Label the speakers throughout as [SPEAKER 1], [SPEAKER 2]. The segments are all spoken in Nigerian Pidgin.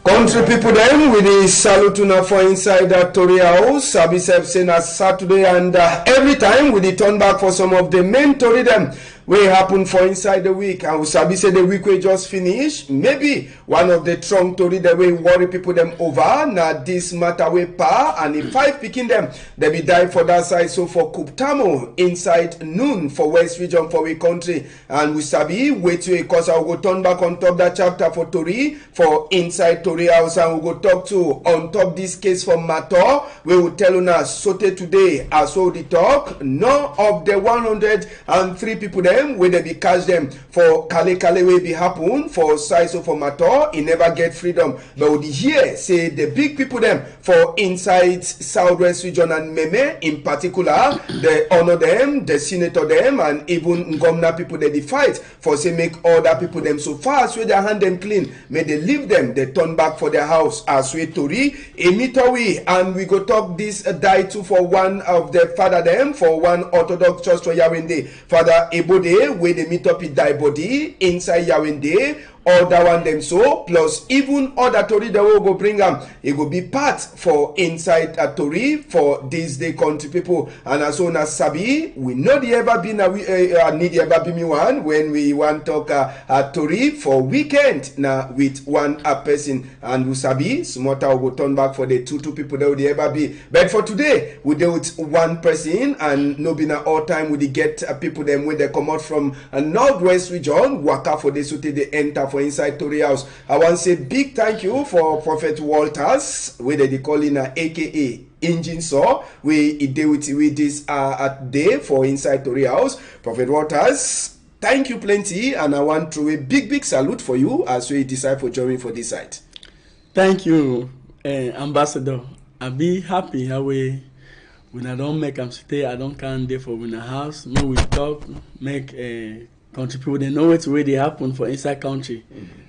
[SPEAKER 1] Country people then with the salute una for inside that Tory house. Sabi self saying as Saturday and every time we the turn back for some of the main Tory them wey happen for inside the week, and we sabi say the week we just finish. Maybe one of the strong Tory the way worry people them over na this matter wey pa and the 5 picking them they be die for that side. So for Kuptamo inside Nous for West Region for we country, and we sabi wait to cause I will go turn back on top that chapter for Tory for inside Tory house, and we go talk to on top this case from Mato. We will tell una sote today as well the talk. None of the 103 people them where they be catch them for Kale wey be happen for size of for Mato, he never get freedom. But we hear say the big people them for inside Southwest Region and Meme in particular, they honor them, the senator them, and even Ngomna people they fight for say make other people them so fast with their hand them clean. May they leave them, they turn back for their house as we Tori, Emitowi, and we go talk this die too for one of the father them for one Orthodox church for Yawende, Father Ebode, where they meet up in die body inside Yawende. Other one them so plus even other Tory that will go bring them. It will be part for inside a Tory for this day country people. And as soon as Sabi, we know the ever been a need ever be me one when we want talk a Tory for weekend now with one person, and we Sabi Sumota will go turn back for the two people that would ever be. But for today we deal with one person, and no be na all time we get people them when they come out from a Northwest Region waka for this they enter for inside Tory house. I want to say big thank you for Prophet Walters, where they call in aka Engine Saw, we deal with this at day for inside Tory house. Prophet Walters, thank you plenty, and I want to a big salute for you as we decide for joining for this site.
[SPEAKER 2] Thank you, Ambassador. I be happy how we when I don't make them stay, I don't come there for in a house. No, we talk, make country people they know it's where they happen for inside country.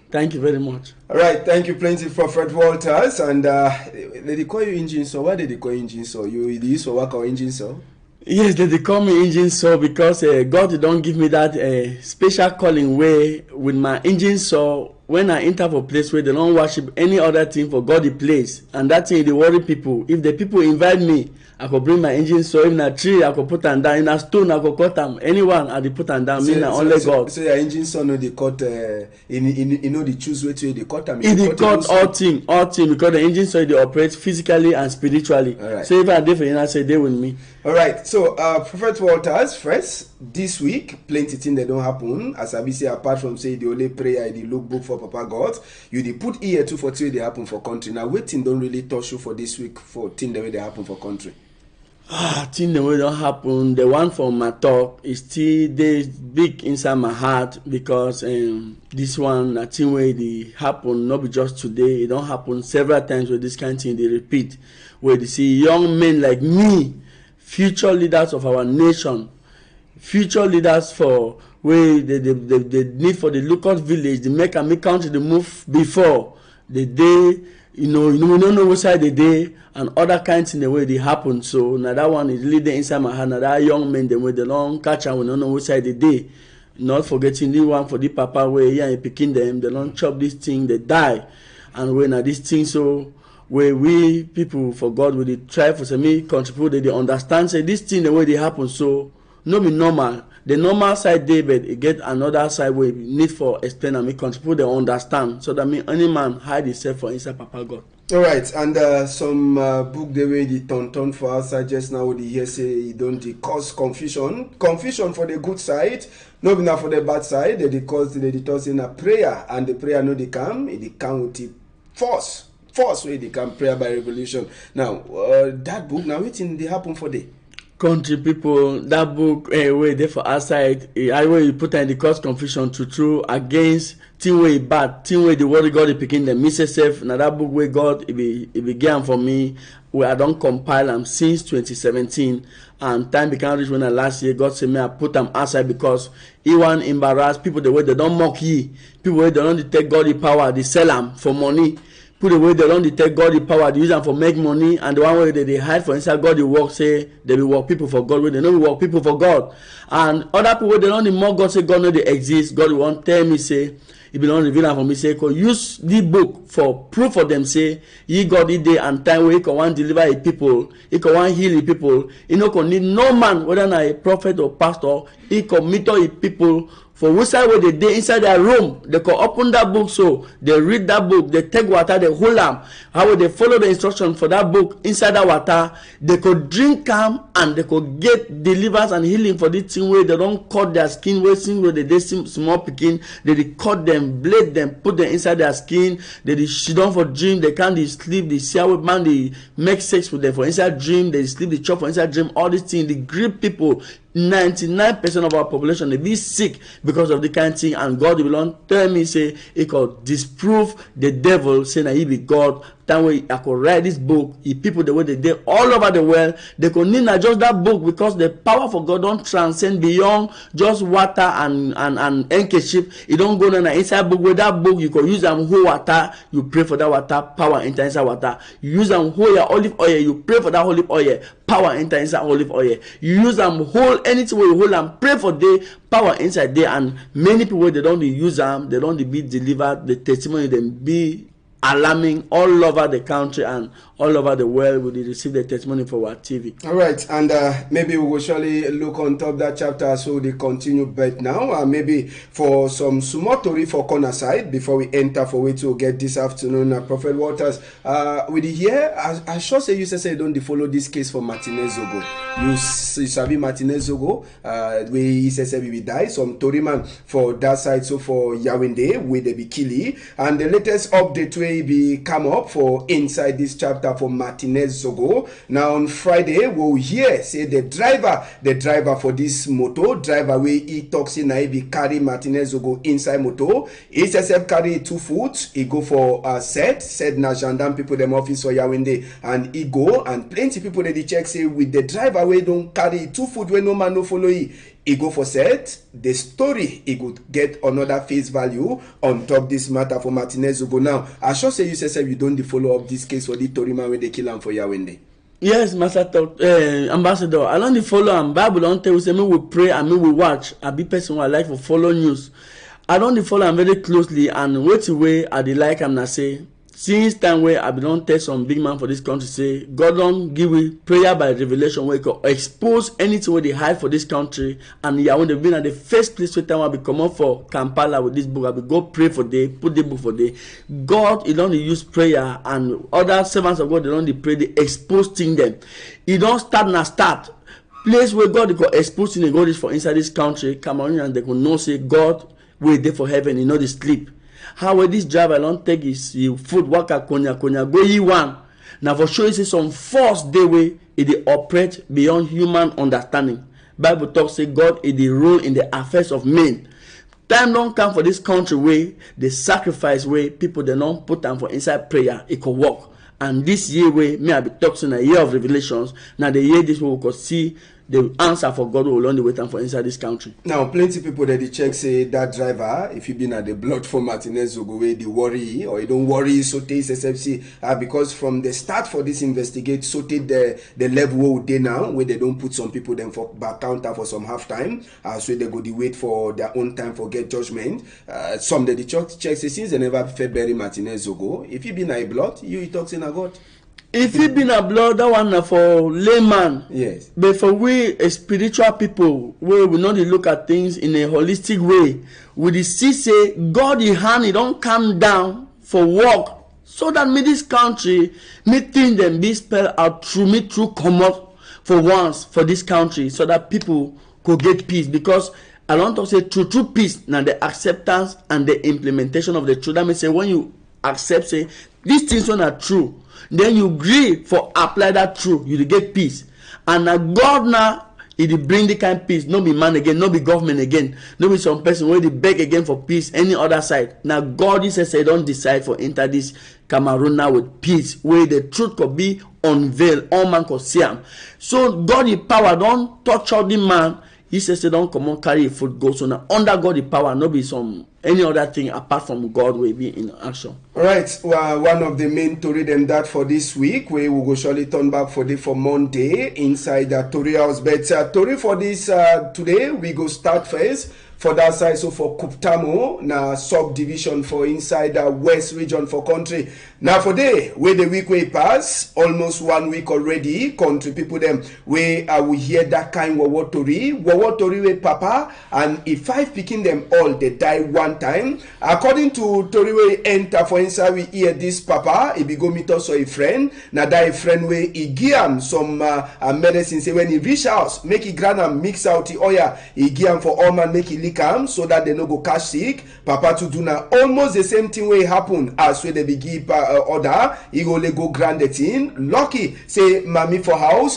[SPEAKER 2] Thank you very much.
[SPEAKER 1] All right, thank you plenty for Fred Walters. And they call you Engine Saw. Why did they call you Engine Saw? You used to work on Engine Saw?
[SPEAKER 2] Yes, they call me Engine Saw because God don't give me that special calling way with my Engine Saw. When I enter for place where they don't worship any other thing for God the place, and that thing they worry people. If the people invite me, I could bring my engine saw. In a tree, I could put them down. In a stone, I could cut them. Anyone, I put them down. Only God.
[SPEAKER 1] So your engine saw no they cut. You know the choose way to they cut them.
[SPEAKER 2] They cut all thing because the engine saw they operate physically and spiritually.
[SPEAKER 1] Right.
[SPEAKER 2] So if I did for you, I say they with me.
[SPEAKER 1] All right. So Prophet Walters, first this week, plenty things that don't happen. As I be say, apart from say the only prayer, the look book for Papa God, you they put ear to for things they happen for country. Now waiting don't really touch you for this week for things the way they happen for country.
[SPEAKER 2] Thing the way don't happen. The one from my talk is still they big inside my heart because this one I think where they happen not be just today. It don't happen several times where this kind of thing they repeat. Where they see young men like me, future leaders of our nation, future leaders for where the need for the local village, the make country the move before the day. We don't know what side the day and other kinds in the way they happen. So now that one is really there inside my heart. Now that young men them with the long catch and we don't know what side the day. Not forgetting the one for the papa where here and picking them, they don't chop this thing, they die. And when this thing so where we people for God will try for some contribute, they understand say this thing the way they happen so no be normal. The normal side day, but it get another side where we need for explain and make contribute they understand. So that means any man hide himself for inside Papa God.
[SPEAKER 1] All right, and some book the way the turn for outside just now the hear say it don't cause confusion for the good side, no be not for the bad side. They cause they toss in a prayer, and the prayer no they come with the force where they come prayer by revolution. Now that book now waiting they happen for the
[SPEAKER 2] country people. That book where they for outside I will you put in the cause confusion to true against thing way bad thing way the word God is picking them miss self. Now that book where God it began for me where I don't compile them since 2017, and time became rich when last year God said me I put them outside because he want embarrass people the way they don't mock ye, people where they don't take God the power, they sell them for money. put away, they don't take God the power, they use them for make money, and the one way they hide for inside God the work, say they will work people for God, where they know we work people for God. And other people they don't need more God, say God know they exist. God won't tell me, say he belong reveal am for me, say use the book for proof for them, say ye God the day and time where he can want deliver a people, he can want heal the people. He no can need no man, whether not a prophet or pastor, he can meet all the people. For which side where they dey inside their room, they can open that book, so they read that book, they take water, they hold them. How will they follow the instruction for that book inside that water? They could drink them and they could get deliverance and healing for this thing where they don't cut their skin, where they small picking, they cut them, blade them, put them inside their skin, they sit down for dream, they can't sleep, they see how man they make sex with them for inside dream, they sleep, they chop for inside dream, all these things, they grip people. 99% of our population they be sick because of the kind of thing, and God will not tell me, say he could disprove the devil, saying that he be God. That way I could write this book. If people the way they did all over the world, they could need not just that book, because the power for God don't transcend beyond just water and handkerchief. It don't go down inside book. With that book, you could use them whole water, you pray for that water, power enter inside water. You use them whole olive oil, you pray for that olive oil, power enter inside olive oil. You use them whole anything where you hold and pray for day, power inside there. And many people they don't use them, they don't be delivered. The testimony them be alarming all over the country and all over the world. We receive the testimony for our TV.
[SPEAKER 1] All right, and maybe we will surely look on top that chapter, so they continue but now. Maybe for some sumotori for corner side before we enter for way to get this afternoon. Prophet Waters, with the here, I sure say you say don't follow this case for Martinez Zogo. You sabi Martinez Zogo, we say we die. Some Toriman for that side, so for Yawende, where they be killing. And the latest update will be come up for inside this chapter for Martinez Zogo. Now on Friday, we'll hear say the driver for this moto, driver where he talks in he be carry Martinez Zogo inside moto. He says carry 2 foot, he go for said na gendarme people them office for Yawende, and he go, and plenty people they check say with the driver where don't carry 2 foot where no man no follow he go for set. The story he could get another face value on top this matter for Martinez Zogo. Now I sure say you say you don't follow up this case for the Toriman when they kill him for Yawende.
[SPEAKER 2] Yes, Master Ambassador, I don't follow him. Bible don't tell you say me we pray and me we watch. I be person who I like for follow news. I don't follow him very closely, and wait away I dey like him na say since time where I don't tell some big man for this country, say God don't give we prayer by revelation where he can expose anything where they hide for this country. And yeah, when they've been at the first place where time I be come up for Kampala with this book, I be go pray for day, put the book for day. God, he don't use prayer, and other servants of God, they don't pray, they expose things them. He don't start place where God can expose things God is for inside this country. Cameroonians, they can know say God wait there for heaven, he know they sleep. How will this driver don't take his food waka konya go ye one? Now for sure, you see some force they way it operate beyond human understanding. Bible talks say God is the rule in the affairs of men. Time don't come for this country way the sacrifice way people they don't put them for inside prayer. It could work. And this year way may I be talking a year of revelations. Now the year this we could see the answer for God will only wait for inside this country. Now,
[SPEAKER 1] plenty people that they check say that driver, if you been at the blood for Martinez Zogo, they worry or you don't worry, so take SFC because from the start for this investigate, so take the level where they now where they don't put some people then for back counter for some half time, so they go the wait for their own time for get judgment. Some that the church checks say since they never bury Martinez Zogo, if you been at blood, you talk in a God.
[SPEAKER 2] If it been a blood, that one for layman.
[SPEAKER 1] Yes.
[SPEAKER 2] But for we spiritual people, we will not look at things in a holistic way. We see say God in hand, he don't come down for work. So that me this country, me think them be spelled out through come up for once for this country, so that people could get peace. Because I don't talk say true peace, now the acceptance and the implementation of the truth. That means say when you accept say these things are true, then you agree for apply that truth, you get peace. And now God now he bring the kind of peace, no be man again, no be government again, no be some person where they beg again for peace any other side. Now God is say don't decide for enter this Cameroon now with peace, where the truth could be unveiled, all man could see him. So God in power don't touch all the man. He says, don't come on, carry a foot, go. So now, under God, the power, not be some any other thing apart from God will be in action.
[SPEAKER 1] All right. Well, one of the main story them that for this week, we will go surely turn back for Monday inside the Tory House. But Tory for this today, we go start first. For that side, so for Kuptamo, na subdivision for inside the west region for country. Now for day, where the week way pass, almost 1 week already, country people them, where we hear that kind of Wawotori we papa, and if 5 picking them all, they die one time. According to Tori we enter for inside, we hear this papa, he be go meet us a friend, na that friend we he give him some medicine, say when he reach house, make he grand and mix out the oil, he give him for all man, make he lick him, so that they no go catch sick. Papa to do now almost the same thing will happen as when they be give order, he go go grand the thing. Lucky say mommy for house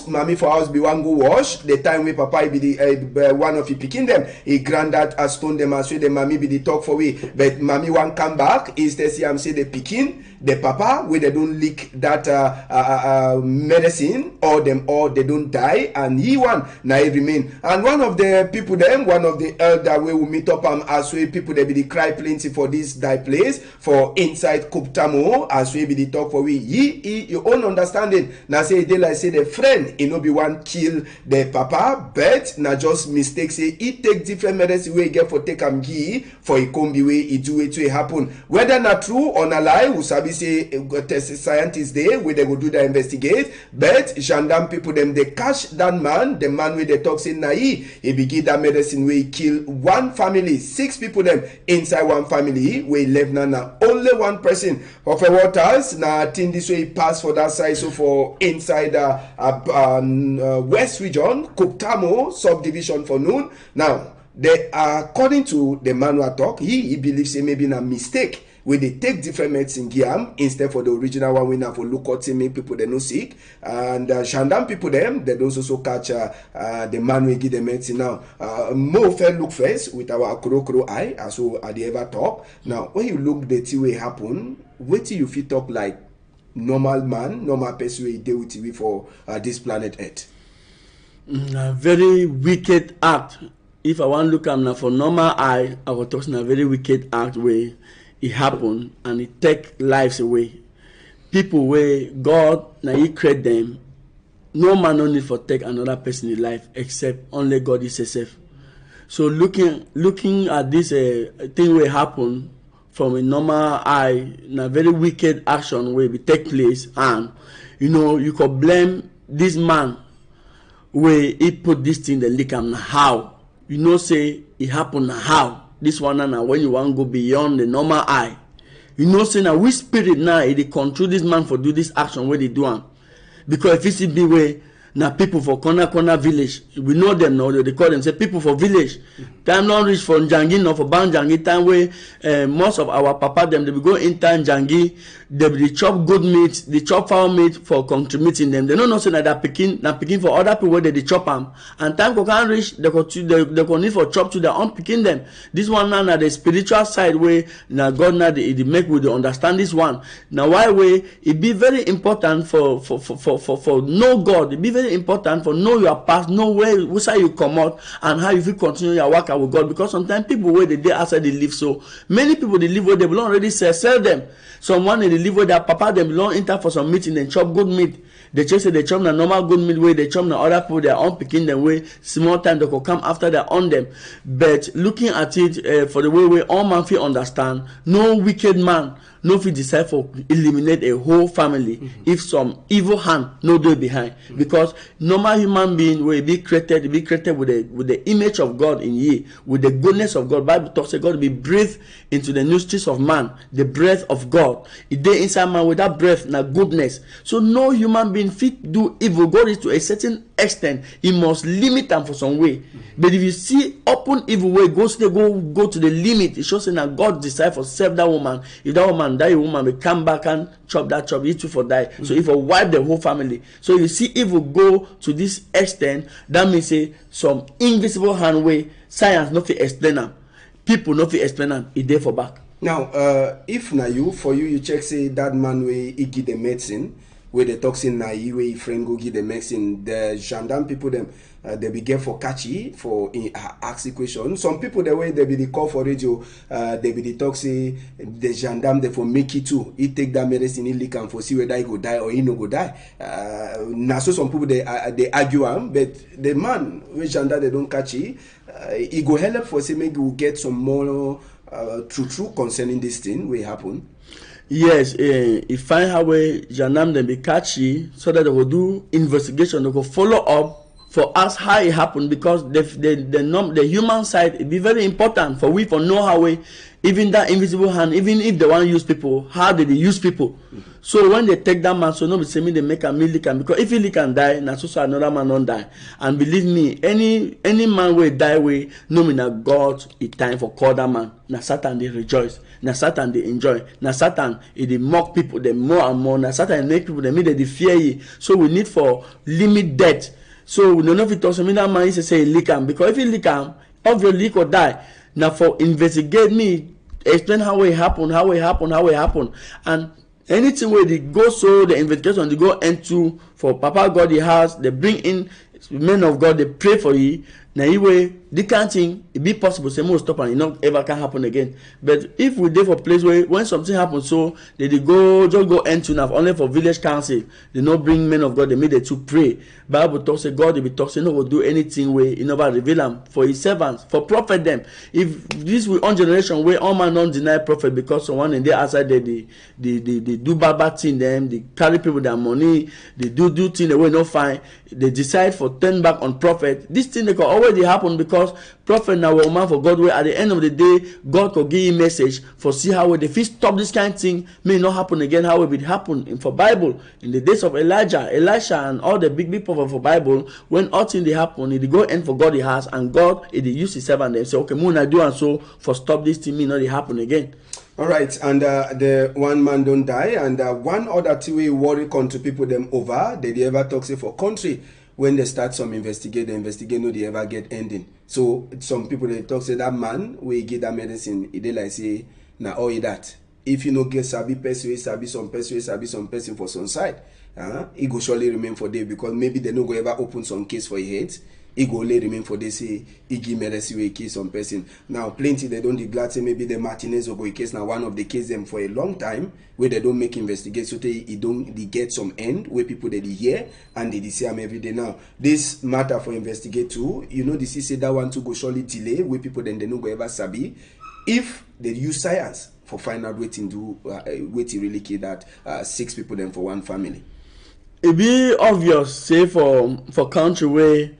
[SPEAKER 1] be one go wash. The time where papa be the one of you picking them, he grand that as stone them as well the mommy be the talk for we, but mommy one come back instead see am say the picking the papa where they don't leak that medicine or they don't die, and he one now he remain. And one of the people them, one of the elder we will meet up as well people they be the cry plenty for this die place for inside Kuptamo as we be the talk for we your own understanding. Now say they like say the friend he no be one kill the papa, but now just mistake say he take different medicine way get for take am give for he come be way he do it to happen. Whether not true or not lie, we sabi say test scientists there where they go do the investigate, but gendarme people them they catch that man, the man where they talk say na he be give that medicine where he kill one family, 6 people them inside one family where left now only one person of a waters now thing this way pass for that side. So for inside west region Kuptamo subdivision for Nous. Now they according to the manual talk, he believes say maybe a mistake where they take different medicine giam instead for the original one we now for look at make people they no sick, and gendarme people them they don't also catch the man we give the medicine. Now more fair look first with our crow eye as so at the ever talk. Now when you look the thing will happen, wait till you feel talk like normal man, normal person we deal with TV for this planet Earth.
[SPEAKER 2] A very wicked act. If I want to look at now for normal eye, I will talk in a very wicked act where it happen and it take lives away. People where God now he create them, no man no need for take another person in life except only God is himself. So looking at this thing will happen from a normal eye, in a very wicked action where it take place, and you could blame this man where he put this thing the lick and how say it happened how. This one now when you want to go beyond the normal eye, say now which spirit now they control this man for do this action where they do am. Because if it's be way now people for corner village, we know them now, they call them say people for village. Time not reach for Njangi nor for Ban Njangi time where most of our papa them they will go in time Njangi, they will chop good meat, they chop foul meat for contributing them. They don't know say that picking for other people where they chop them. And time can reach they can need for chop to their own picking them. This one now the spiritual side where now God now they make we understand this one. Now why way it be very important for know God, it be very important for know your past, know where side you come out and how you feel continue your work with God. Because sometimes people where they outside they live, so many people they live where they belong already sell them. Someone they live where their papa they belong enter for some meeting and chop good meat. They just say they chop the normal good meat way, they chop the other people their own picking them way, small time they could come after their own them. But looking at it for the way all man feel understand, no wicked man no fit decide for eliminate a whole family if some evil hand no do it behind. Because normal human being will be created with the image of God in ye, with the goodness of God. Bible talks about God will be breathed into the nostrils of man, the breath of God. It dey inside man with that breath na goodness. So no human being fit do evil. God is to a certain extent, he must limit them for some way. But if you see open evil way, go to the limit. It shows that God decide for save that woman. If that woman die, woman will come back and chop, eat you for die. So if I wipe the whole family. So you see evil go to this extent, that means say some invisible hand way, science not fit explain them. People not fit explain them, it there for back.
[SPEAKER 1] Now, if na you check say that man way he give the medicine, where the toxin na where friend go give the medicine. The gendarme people them they be get for catchy for ask question. Some people the way they be the call for radio, they be the toxic the gendarme they for make it too. He take that medicine, he lick and for see whether he go die or he no go die. Now so some people they argue but the man which gendarme they don't catch it, he go help for say maybe we'll get some more true concerning this thing will happen.
[SPEAKER 2] Yes, he find how way gendarme them be catchy so that they will do investigation, they will follow up for us how it happened, because the human side it be very important for we for know how we even that invisible hand, even if they want to use people, how did they use people? So when they take that man, so nobody say me they make a lick and because if he lick and die, now so another man don't die. And believe me, any man will die way, no mean that God it time for call that man. Now Satan they rejoice, now Satan they enjoy, now Satan they mock people, they more and more, now Satan make people they mean they fear ye. So we need for limit death. So we don't know if it also mean that man is say lick him, because if he lick him, obviously lick or die. Now for investigate me, explain how it happened, and anything where they go so the investigation they go into for Papa God the house, they bring in men of God, they pray for you. Now anyway, they can't think it be possible say more stop and it not ever can happen again. But if we dey for place where when something happens, so they go just go into now only for village council, they not bring men of God, they made it to pray. Bible talks say God they be talk say no will do anything where he never reveal them for his servants, for prophet them. If this will on generation where all man don't deny prophet because someone in there outside they do bad thing them, they carry people their money, they do thing they will not find, they decide for turn back on prophet. This thing they can already happen because prophet now will man for God where at the end of the day God could give him message for see how they fit stop this kind of thing may not happen again, how it happen for Bible in the days of Elijah, Elisha and all the big prophet for Bible. When all things they happen, they go end for God the house and God they use his servant and say okay moon I do and so for stop this thing may not happen again.
[SPEAKER 1] All right, and the one man don't die, and one other thing we worry country people them over. They ever talk say for country when they start some investigate, the investigate no they ever get ending. So some people they talk say that man we get that medicine, they like say now all that. If you no get sabi person, sabi some person for some side, it go surely remain for day because maybe they no go ever open some case for your head. It go only remain for they say he give medicine we case some person. Now plenty they don't glad say maybe the Martinez or go case now one of the case them for a long time where they don't make investigate so they get some end where people they hear and they see them every day. Now this matter for investigate too, you know this is say that one to go surely delay where people then they no go ever sabi if they use science for find out waiting do waiting really kill that 6 people then for one family.
[SPEAKER 2] It be obvious say for country where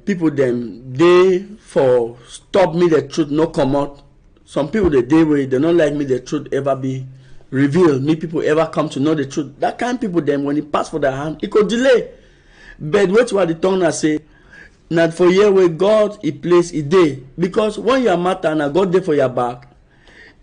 [SPEAKER 2] people them they for stop me the truth no come out. Some people the day way they don't like me the truth ever be revealed. Me people ever come to know the truth. That kind of people them when it pass for their hand, it could delay. But wait what the tongue I say. Not for year where God he place a day because when you are matter and God there for your back.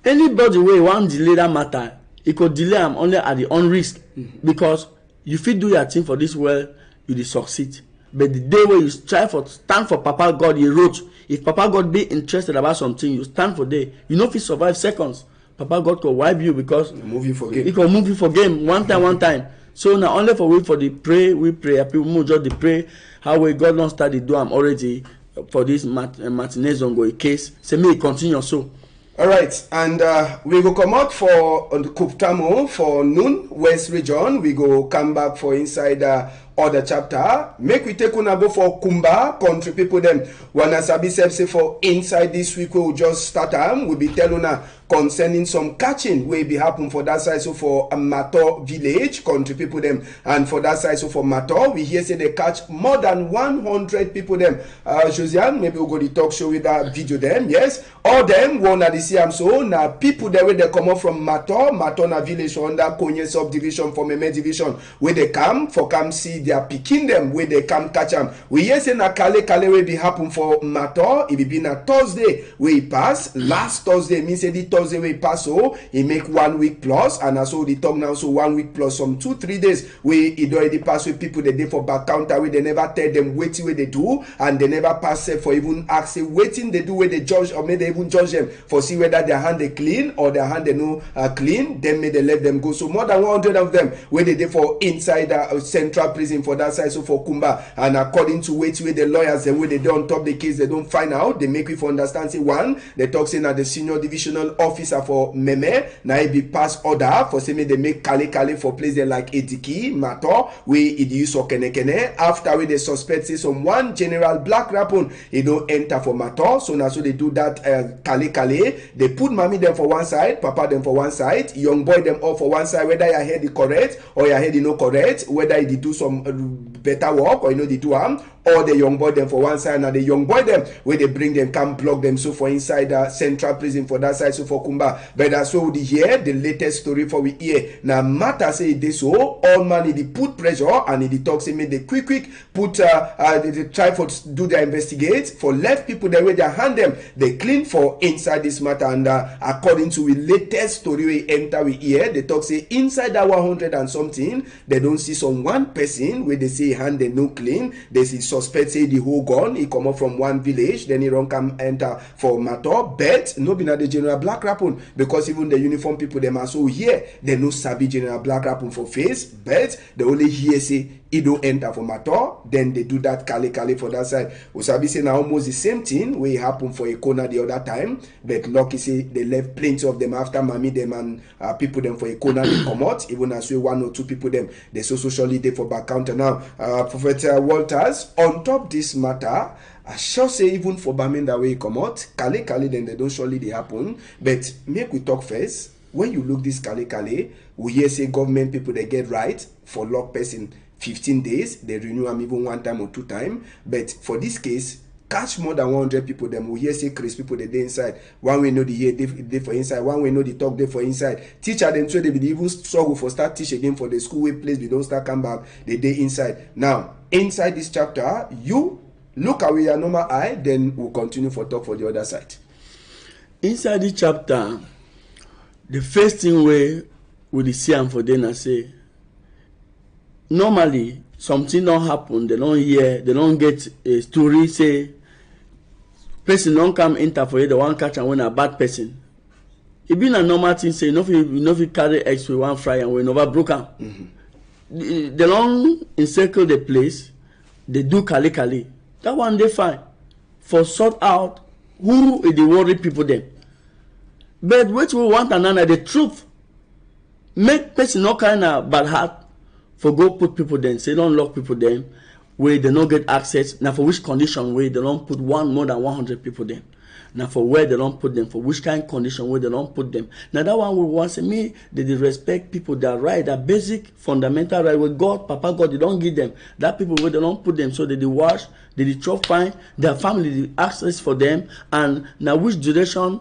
[SPEAKER 2] Anybody where want delay that matter, it could delay them only at the own risk because you fit do your thing for this world, you will succeed. But the day where you try for stand for Papa God, you wrote. If Papa God be interested about something, you stand for day. You know if you survive seconds, Papa God could wipe you because
[SPEAKER 1] move you for game.
[SPEAKER 2] He can move you for game one time. So now only for we for the pray, we pray. People move just the pray. How we God don't start the do I'm already for this Martinez on go case. Say me continue so.
[SPEAKER 1] All right, and we go come out for Kuptamo for Nous West Region. We go come back for inside other chapter. Make we take una go for Kumba country people them. Wanna sabi say for inside this week we will just start we be telling una concerning some catching will be happen for that side so for Mato village country people them and for that side so for Mato we hear say they catch more than 100 people them. Josiane maybe we go the talk show with that video them yes all them wanna the see am so now people there where they come up from Mato na village under Konye subdivision for Meme division where they come see they are picking them where they come catch them. We hear say na kale will be happen for matter. It will be na Thursday where he pass. Last Thursday means say the Thursday where he pass, so he make 1 week plus, and also the talk now so 1 week plus some 2-3 days where it already pass with people they dey for back counter where they never tell them waiting where they do, and they never pass for even ask say waiting they do where they judge, or may they even judge them for see whether their hand they clean or their hand they no clean. Then may they let them go. So more than 100 of them where they dey for inside central prison for that side, so for Kumba, and according to where the lawyers them where they dey on top the case, they don't find out. They make you for understand say one, they talk say na the senior divisional officer for Meme na he be pass order for say me they make kale for place there like Ediki Mato where it use or kene after where they suspect say some one general black rapon he don't enter for Mato. So now so they do that kale they put mommy them for one side, papa them for one side, young boy them all for one side, whether your head is correct or your head is not correct, whether they do some better work or they do harm, or the young boy them for one side, and the young boy them where they bring them come block them so for inside central prison for that side, so for Kumba. But that's what we hear the latest story for we hear now. Matter say this, so all man they put pressure and they talk say make they quick put they try for do their investigate for left people the way they hand them they clean for inside this matter. And according to the latest story we enter we hear they talk say inside that 100 and something they don't see some one person where they say hand they no clean. They see suspect say the whole gun he come up from one village, then he run come enter for matter, but no be na the general black rapon, because even the uniform people them are so here they no sabi general black rapon for face, but they only hear say he don't enter for matter, then they do that kale for that side. Usabi say now almost the same thing where it happened for Econa the other time, but lucky say they left plenty of them after mommy them and people them for Econa they come out, even as we 1 or 2 people them they so socially they for back counter now. Prophet Walters on top this matter, I shall say even for Baminda way come out kale then they don't surely they happen. But make we talk first. When you look this kale, we hear say government people they get right for lock person 15 days, they renew them even 1 time or 2 times. But for this case, catch more than 100 people, them we hear say Chris people they inside. One way know the hear they for inside, one way know the talk they for inside. Teacher them so they be even struggle for start teach again for the school way place, we don't start come back, they inside. Now, inside this chapter, you look away your normal eye, then we'll continue for talk for the other side.
[SPEAKER 2] Inside this chapter, the first thing we see and for them I say, normally something don't happen, they don't hear, they don't get a story say person don't come enter for you, the one catch and when a bad person. It been a normal thing say if you carry X with one fry and we never broken. They don't encircle the place, they do kale. That one they fine for sort out who is the worried people them. But what we want another the truth. Make person no kind of bad heart for go put people then, say don't lock people then where they don't get access. Now for which condition where they don't put more than 100 people then. Now for where they don't put them, for which kind of condition where they don't put them. Now that one we want to me, they respect people that right, that basic fundamental right with God, Papa God, they don't give them. That people where they don't put them, so they wash, they chop fine, their family they access for them, and now which duration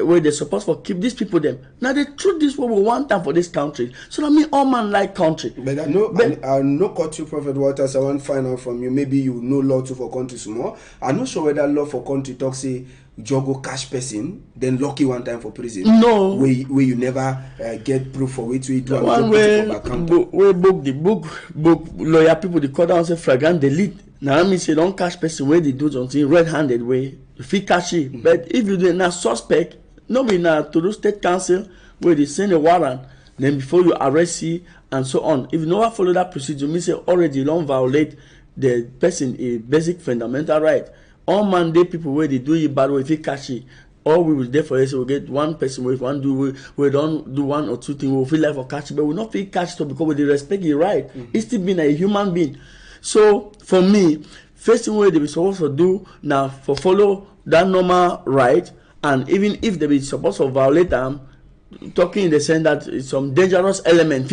[SPEAKER 2] where they supposed to keep these people them. Now the truth is what we want them for this country. So I mean all man like country.
[SPEAKER 1] But I know cut you, Prophet Walters, I want to find out from you. Maybe you know law too for country some more. I'm not sure whether law for country talk say Jogo cash person, then lucky 1 time for prison.
[SPEAKER 2] No.
[SPEAKER 1] Where you never get proof for which we do.
[SPEAKER 2] The one where book lawyer people they call down say flagrant delete. Now I mean say don't cash person where they do something red-handed way. If he catch it, but if you do not suspect, no be na to do state council where they send a warrant, then before you arrest you and so on. If you never follow that procedure, means say already you don't violate the person a basic fundamental right. All mandate people where they do it bad way if he catch it. All we will there for us, we get one person with one we don't do 1 or 2 things, we feel like for catch it, but we not feel catch it because we respect your right. It's still being a human being. So for me, first thing where they be supposed to do now for follow that normal right, and even if they be supposed to violate them, talking in the sense that some dangerous element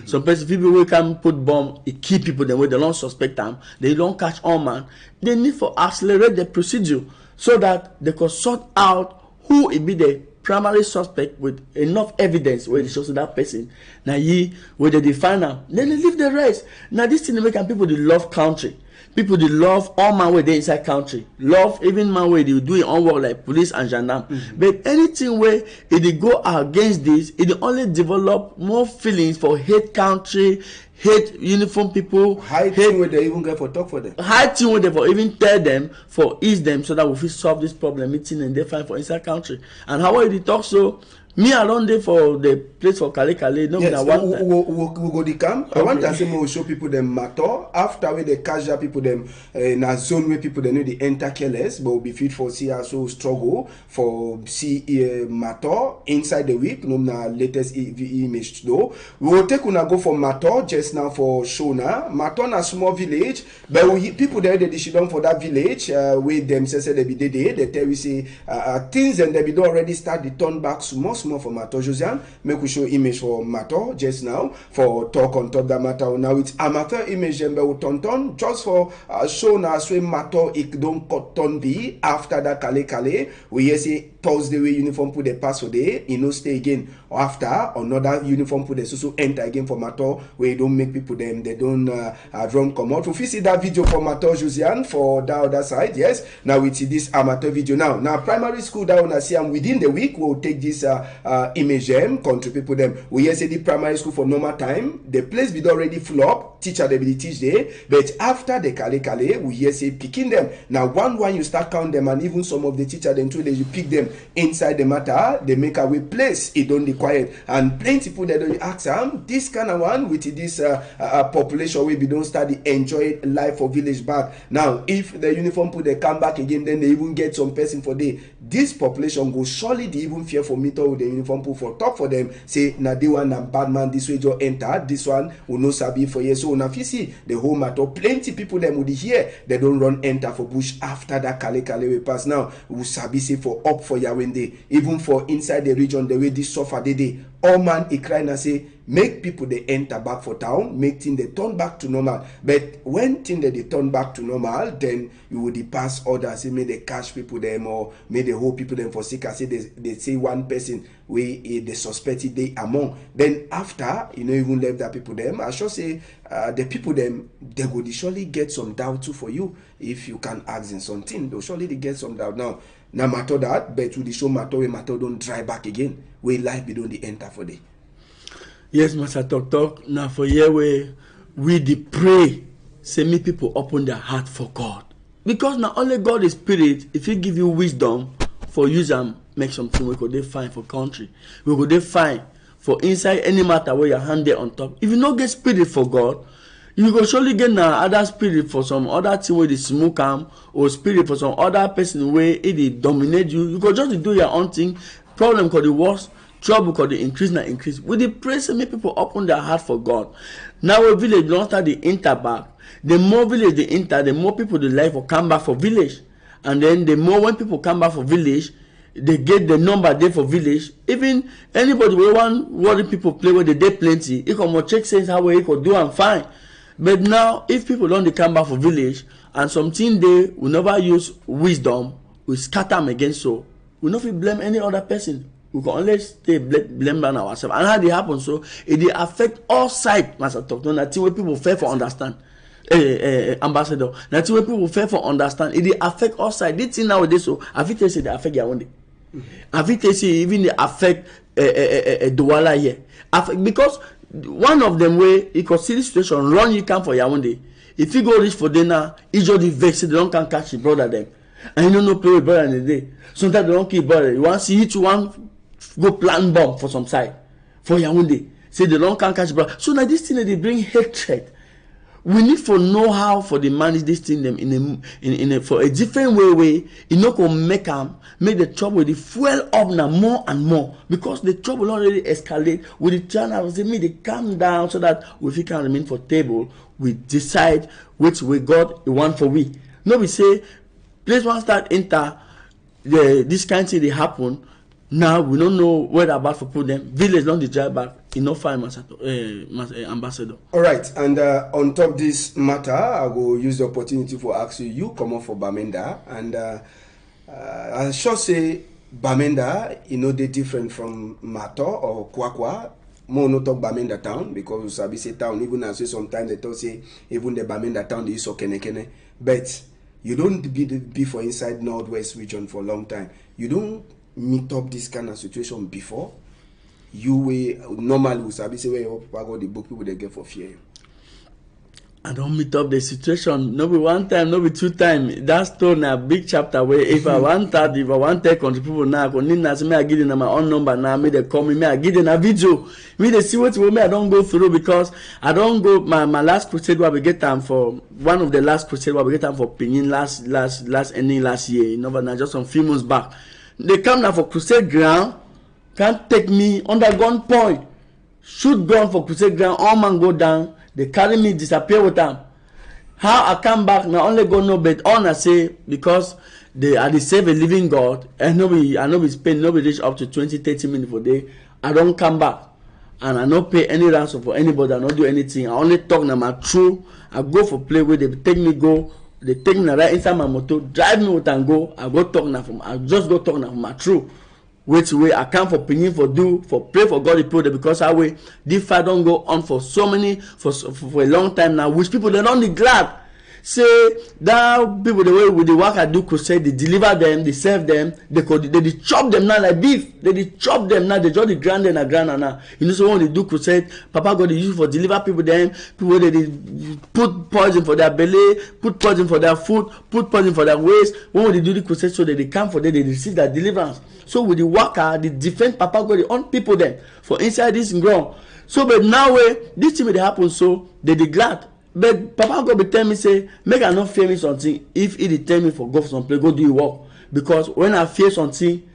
[SPEAKER 2] some person will can put bomb, it keep people the way they don't suspect them, they don't catch all man. They need for accelerate the procedure so that they can sort out who it be the primary suspect with enough evidence where it shows that person. Now where they define am, then they leave the rest. Now this thing make people they love country. People they love all man where they inside country. Love even man where they do it on work like police and gendarme. But anything where if they go against this, it only develop more feelings for hate country, hate uniform people,
[SPEAKER 1] hate thing where they even get for talk for them.
[SPEAKER 2] High thing where they for even tell them for ease them so that we fit solve this problem meeting and they find for inside country. And how are they talk so? Me alone there for the place for Kale. No,
[SPEAKER 1] yes, we go the camp. Okay. I want to say we show people them matter after where they catch people them in a zone where people they know they enter careless, but will be fit for see also struggle for see matter inside the week. No, na latest image though. We will take una go for matter just now for Shona. Matter na small village, but people there they should done for that village where them say they be there. They tell we say things and they be already start to turn back small for matter. Josiane, make we show image for matter just now for talk on top that matter. Now it's amateur image and we turn just for show na swim matter it don't cut turn be after that Kale. We hear say Thursday way uniform put the pass for day, you know stay again after another uniform put the so enter again for matter where you don't make people them they don't run come out. If you see that video for matter Josiane for that other side, yes. Now we see this amateur video now primary school that wanna see within the week we'll take this image them country people them. We hear say the primary school for normal time the place be already full up, teacher they be teach there, but after the Kale we hear say picking them. Now one you start count them and even some of the teacher them too they you pick them inside the matter, they make away place it don't quiet and plenty people that don't ask them this kind of one with this population we be don't study enjoy life for village back. Now if the uniform put they come back again then they even get some person for day. This population go surely they even fear for meter with the uniform put for talk for them say na they one and bad man this way just enter this one will no sabi for years. So now if you see the whole matter plenty people them would hear they don't run enter for bush after that Kale we pass. Now we sabi say for up for Yawende even for inside the region the way this suffer they all man he cry and say make people they enter back for town, make things they turn back to normal. But when things they turn back to normal, then you would pass orders, say may they catch people them or may they hold people them for sick. I say they say one person we they suspected they among. Then after you know even left that people them, I should say the people them they would surely get some doubt too for you if you can ask in something. They'll surely they get some doubt now. Now matter that, but with the show matter we matter don't dry back again. Where life be don't the enter for day.
[SPEAKER 2] Yes, Master Talk. Now for year we the pray, say me people open their heart for God. Because now only God is spirit, if he give you wisdom for use and make something we could find for country. We could find for inside any matter where your hand there on top. If you not get spirit for God, you go surely get other spirit for some other thing where they smoke or spirit for some other person where it dominate you. You go just do your own thing. Problem called the worst. Trouble called the increase. With the praise and make people open their heart for God. Now a village don't start the enter back. The more village they enter, the more people they like will come back for village. And then the more when people come back for village, they get the number there for village. Even anybody who want worry people play with the day plenty, it can check sense how he could do and fine. But now if people don't come back for village and something they will never use wisdom, we scatter them again so we not blame any other person. We can only stay blame on ourselves. And how they happen so it affect all sides, Master Talk. No, that's where people fail for understand. Ambassador. That's where people fail for understand. It affect all sides. This thing nowadays so I think they say they affect your own day. I think they say even they affect Douala here. Because one of them way you can see the situation run you can for your own day. If you go reach for dinner, it's just the vex they don't can catch your brother them. And you don't know play with brother in the day. Sometimes they don't keep brother. You want to see each one go plant bomb for some side for Yaoundé. Say they don't can catch brother. So now this thing they bring hatred. We need to know how for the manage this thing them in a for a different way. You know can make the trouble the fuel up now more and more because the trouble already escalate. With the channel say me they calm down so that we can remain for table. We decide which way God want for we. No, we say place one start enter this kind of thing they happen. Now we don't know where about for put them. Village don't the drive back. Enough fine, Ambassador.
[SPEAKER 1] All right, and on top this matter, I will use the opportunity for ask you come on for Bamenda, and I shall say Bamenda, you know, they different from Mato or Kwakwa. More no talk Bamenda town because we sabi say town. Even as we sometimes they talk say even the Bamenda town they use so kene. But you don't be for inside Northwest region for a long time. You don't meet up this kind of situation before. You will normally we sabi say where your papa got the book people they get for fear.
[SPEAKER 2] I don't meet up the situation. No be one time, no be two times. That stone a big chapter where if I want that, if I want to country people now, I need to me I give them my own number now. Me they call me I give them a video. Me they see what me I don't go through because I don't go. My last crusade where we get time for one of the last crusade where we get time for Pidgin last ending last year. You know, now just some few months back. They come now for crusade ground. Can't take me under gun point. Shoot gun for crusade ground. All man go down. They carry me, disappear with them. How I come back, now only go no bet on I say because they are the save a living God, and I know we spend nobody reach up to 20-30 minutes for day. I don't come back. And I don't pay any ransom for anybody, I don't do anything. I only talk now my true. I go for play where they take me go, they take me right inside my motor, drive me with and go. I go talk now from I just go talk now from my true. Which way I come for Pidgin for do for pray for God the people because how way this fight don't go on for so many for a long time now, which people they don't be glad. Say that people the way with the work I do crusade, they deliver them, they serve them, they chop them now like beef, they chop them now, they just the grand and a grand now. You know, so when they do crusade, Papa God they use for deliver people them, people they put poison for their belly, put poison for their food, put poison for their waist. When they do the crusade, so that they come for them, they receive their deliverance. So with the worker, they defend Papa God on people them for inside this ground. So but now this thing will happen, so they glad. But Papa God be tell me say, make I not fear me something. If he tell me for go for some place, go do your work. Because when I fear something,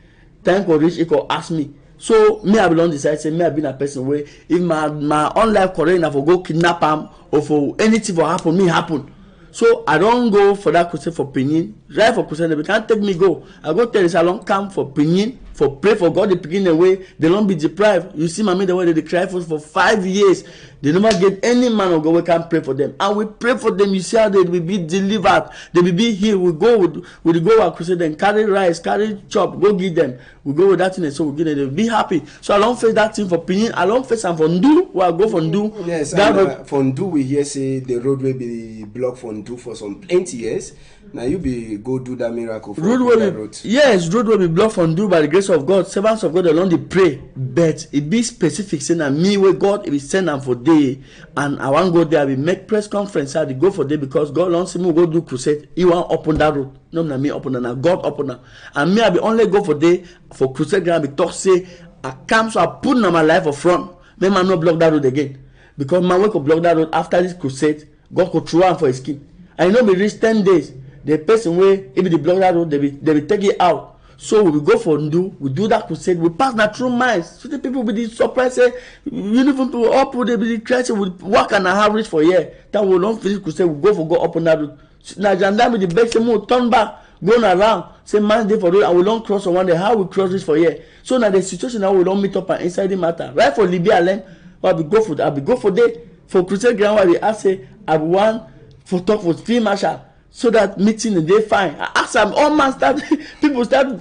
[SPEAKER 2] time for reach, it could ask me. So me I belong decide say me I been a person where if my own life correct enough for go kidnap him or for anything for happen, me happen. So I don't go for that crusade for Pidgin. Right for crusade, they can't take me go. I go tell this I don't come for Pidgin, for pray for God the Pidgin away. They don't be deprived. You see, mommy, the way they cry for 5 years. They never get any man of God we can pray for them. And we pray for them. You see how they will be delivered. They will be healed. We go with go our crusade and carry rice, carry chop, go give them. We go with that thing and so we give them. They will be happy. So I don't face that thing for Pidgin. I don't face them for Nous. Where I go for Nous.
[SPEAKER 1] Yes, and, for Nous we hear say the road will be blocked for Nous for some plenty years. Now you be go do that miracle for road.
[SPEAKER 2] Yes, road will be blocked for Nous by the grace of God. Servants of God alone they pray. But it be specific saying that me where God will send them for day. And I want to go there. We make press conference. I go for day because God wants me to go do crusade. He want open that road. No, not me open that. God open that. And me I be only go for day for crusade ground. Be talk say I come so I put on my life up front. Me man no block that road again because man we could block that road after this crusade. God could throw him for his skin. I know we reach 10 days. The person way if they block that road, they will take it out. So we go for Nous, we do that crusade, we pass that through minds. So the people will be surprised, say, uniform people up, they be crazy, we work and a half reach for a year. That we don't finish crusade, we go for go up on that road. Now gendarme the best move, turn back, going around, say man day for road, and we don't cross on one day. How we cross this for a year? So now the situation now we don't meet up and inside the matter. Right for Libya, I be go for day for crusade ground where they ask say I want for talk for field marshal. So that meeting they fine. I ask them, all man start people start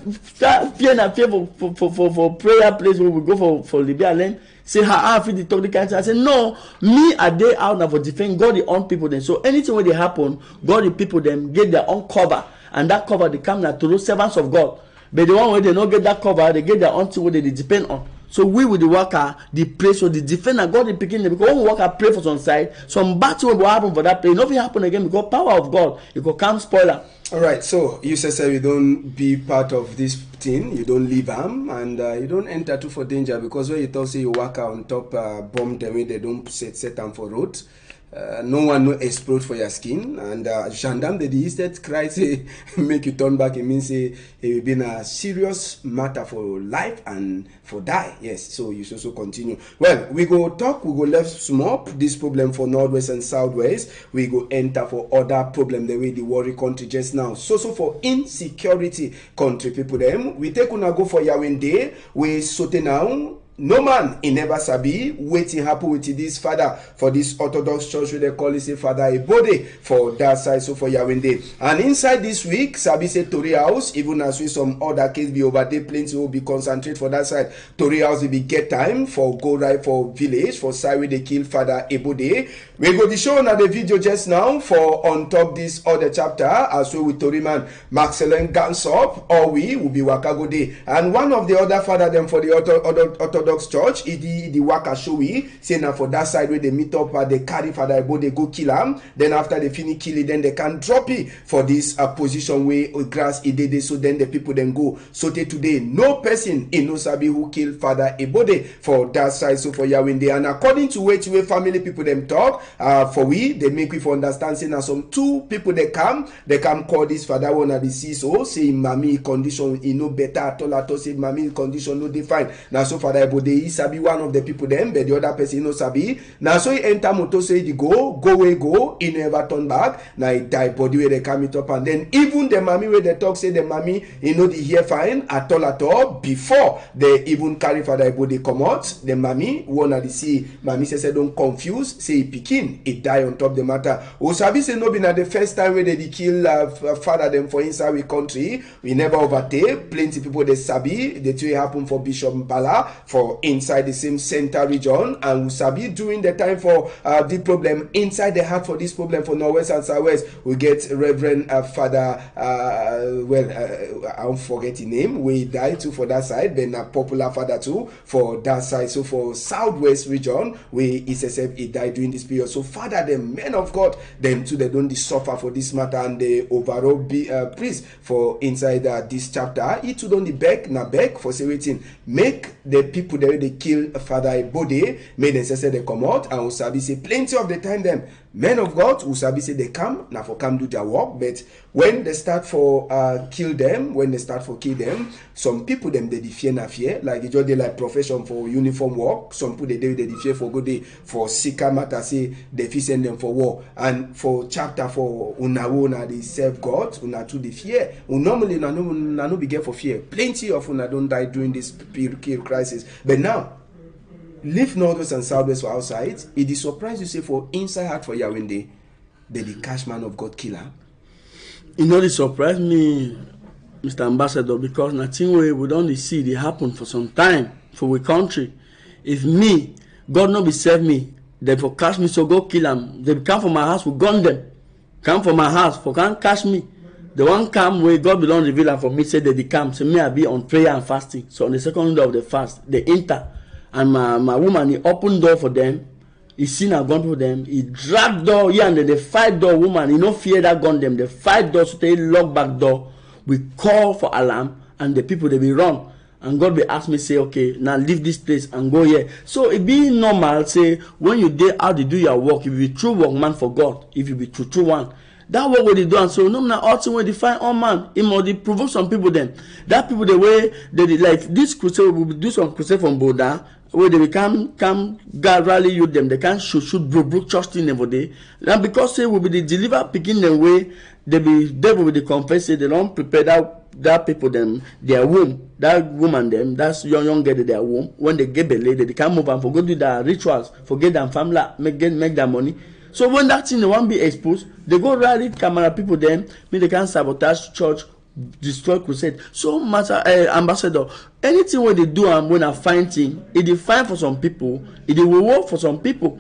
[SPEAKER 2] fear and fear for prayer place where we go for Libya land. Say how I feel the talk the kind. I say no, me a day out now for defend God the own people then. So anything when they happen, God the people them get their own cover, and that cover they come now to those servants of God. But the one where they don't get that cover, they get their own thing where they depend on. So we with the worker, the pray so the defender God the picking them because when we worker pray for some side, some battle will happen for that place. Nothing happen again because power of God, it could come spoiler.
[SPEAKER 1] All right, so you say you don't be part of this thing, you don't leave them, and you don't enter too for danger because when you talk say you work on top bomb them, they don't set them for road. No one no explode for your skin, and gendarme they instead cry say make you turn back. It means say it been a serious matter for life and for die. Yes, so you should also continue. Well, we go talk, we go left small this problem for Northwest and Southwest. We go enter for other problem the way the worry country just now. So for insecurity country people them we take una go for Yawende we sote now. no man he never sabi wetin happen with this father for this Orthodox church wey dem call it say Father Ebode for that side, so for Yawende. And inside this week sabi say Tori House, even as we some other case be over there, plenty will be concentrate for that side. Tori House will be get time for go right for village for side where they kill Father Ebode. We go to show on the video just now for on top this other chapter as well with Tori man Maxelen Gansop, or we will be Wakago Day. And one of the other father them for the Orthodox church, the Waka Showi, say now for that side where they meet up, they carry Father Ebode, they go kill him. Then after they finish killing, then they can drop it for this position where grass it did. So then the people then go. So today, no person in Nosabi who killed Father Ebode for that side, so for Yawende. And according to way family people them talk, for we, they make we for understand, say now some two people they come call this father one at the CISO, say mommy condition is no better at all, say mommy condition no define. Now so Father Ebode he sabi one of the people them, but the other person no sabi. Now so he enter motor, say he go where go, he never turn back. Now he die body where they come it up, and then even the mommy where they talk, say the mommy he know the hair fine at all before they even carry Father Ebode come out. The mommy one at the see mommy say don't confuse, say he pikin he die on top the matter. Osabi say no be na the first time where they kill father them for inside we country. We never overtake. Plenty people they sabi. The two happen for Bishop Mbala for inside the same center region, and we sabi during the time for the problem inside the heart for this problem for Northwest and Southwest. We get Reverend Father I don't forget the name. We die too for that side. Then a popular father too for that side. So for Southwest region, we SSF he died during this period. So father them men of God them too they don't suffer for this matter, and the overall priest for inside this chapter he too don't beg for say waiting make the people there they kill Father Ebode may necessarily they come out, and Usabi say plenty of the time them men of God Usabi say they come now for come do their work, but when they start for kill them, some people them they fear na fear, like it just they like profession for uniform work. Some people they fear for good day for sicker matter, say they fit send them for war. And for chapter for una they serve God, una too they fear. Normally no be get for fear. Plenty of una don't die during this period crisis, but now leave Northwest and Southwest for outside. It is surprise you say for inside heart for Yawende, the cash man of God killer.
[SPEAKER 2] You know, it surprised me, Mr. Ambassador, because nothing we don't see it happen for some time for we country. If me, God not be serve me, they for catch me, so go kill them. They come from my house, we gun them. Come from my house, for can't catch me. The one come where God belong reveal and for me say they come. So me I be on prayer and fasting. So on the second day of the fast, they enter. And my woman, he opened door for them. He seen a gun for them. He dragged door, yeah, and then they fight door woman. He no fear that gun them. They fight door, so they lock back door. We call for alarm, and the people they be run. And God will ask me, say, okay, now leave this place and go here. So it be normal, say, when you dey out to do your work, if you be true workman for God, if you be true one, that work what they do, and so no na all thing wey define all man. It must provoke some people them. That people the way they like this crusade, we will do some crusade from Boda, where they come God rally you them. They can't shoot broke church thing every day. Now because say we be the deliver picking the way they be devil with the confess, say they don't prepare that people them their womb, that woman them, that's young girl their womb. When they get belay, they can't move and for go do their rituals, forget them family, make their money. So when that thing they won't be exposed, they go rally camera people then, mean they can sabotage church, destroy crusade. So matter ambassador, anything when they do and when I find thing, it is fine for some people, it will work for some people.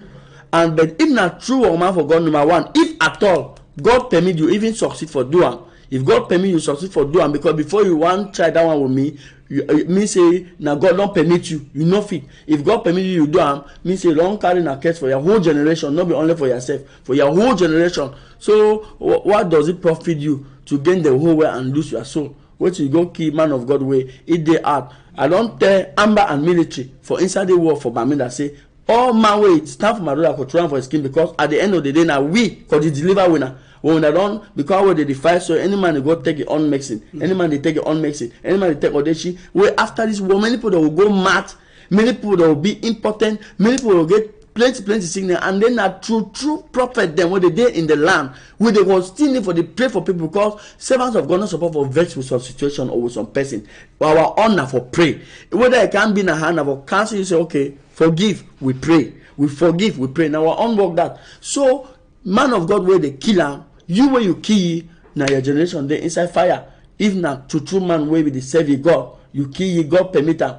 [SPEAKER 2] And but if not true or man for God, number one, if at all God permit you even succeed for doing. If God permit you succeed for doing, because before you want try that one with me, me say now God don't permit you no fit. If God permit you do me say don't carry na curse for your whole generation, not be only for yourself, for your whole generation. So what does it profit you to gain the whole world and lose your soul? What you go kill man of God way it they out. I don't tell Amber and military for inside the war for Bamida say all man way stand for my brother for trying for his skin, because at the end of the day now we cause the deliver winner. When they don't, because when they defy, so any man they go take it on mixing, any man they take it on mixing, any man they take audition. Where after this war, many people that will go mad, many people that will be important, many people will get plenty sickness, and then a true prophet them when they dey in the land, where they was still need for the pray for people, because servants of God not support for vex with some situation or with some person. But our honor for pray. Whether it can be in a hand of counsel, you say, okay, forgive, we pray. We forgive, we pray. Now our own work that. So man of God where they kill him, you where you kill, now your generation they inside fire. If not true man where with the serve God, you kill God permit him.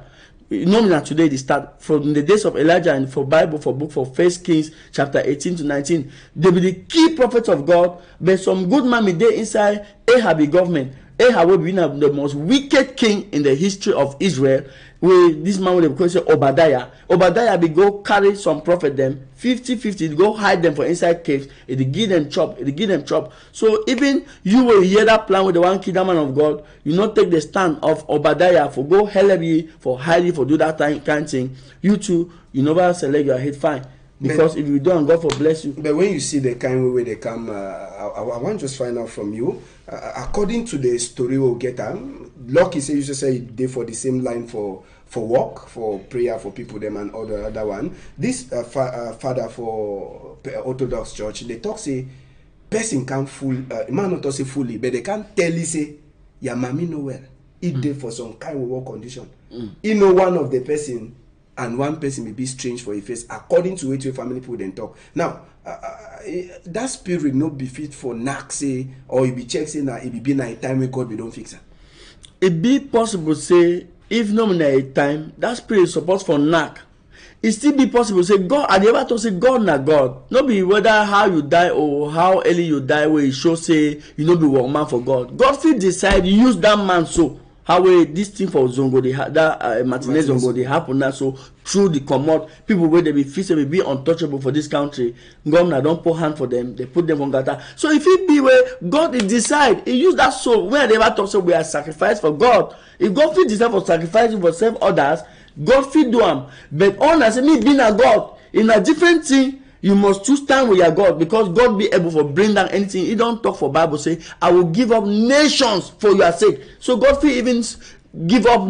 [SPEAKER 2] You know me now today they start from the days of Elijah, and for Bible, for book, for First Kings chapter 18 to 19. They be the key prophets of God, but some good man be there inside Ahab government. Ahab will be the most wicked king in the history of Israel. Where this man will be say Obadiah. Obadiah be go carry some prophet them 50-50, go hide them for inside caves. It give them chop. So even you will hear that plan with the one kingdom man of God, you not take the stand of Obadiah for go hell ye, for hide you, for do that kind of thing. You too, you never select your head fine. Because if you don't, God for bless you.
[SPEAKER 1] But when you see the kind way they come, I want to just find out from you. According to the story we'll get, Lucky say you should say they for the same line for work, for prayer for people them and other one. This father for Orthodox Church, they talk say person can't fool, man not say fully, but they can't tell you say your mommy know well. It dey for some kind of work condition. You know one of the person. And one person may be strange for a face, according to which family people then talk. Now, that spirit not be fit for knack say, or it be check say now it be night time when God we don't fix it.
[SPEAKER 2] It be possible say if no night time that spirit is supposed for knack. It still be possible say God. I never to say God na God. No be whether how you die or how early you die where it show say you no be one man for God. God fit decide use that man so. How this thing for Zongo that Martinez Zongo they happen now, so through the commode people where they be physically be untouchable for this country, governor don't put hand for them, they put them on gata. So if it be where God is decide, he use that soul where they ever talk so we are sacrificed for God. If God fit decide for sacrificing for self others, God fit do them. But honestly, me being a God in a different thing. You must choose stand with your God, because God be able to bring down anything. He don't talk for Bible say, I will give up nations for your sake. So God will even give up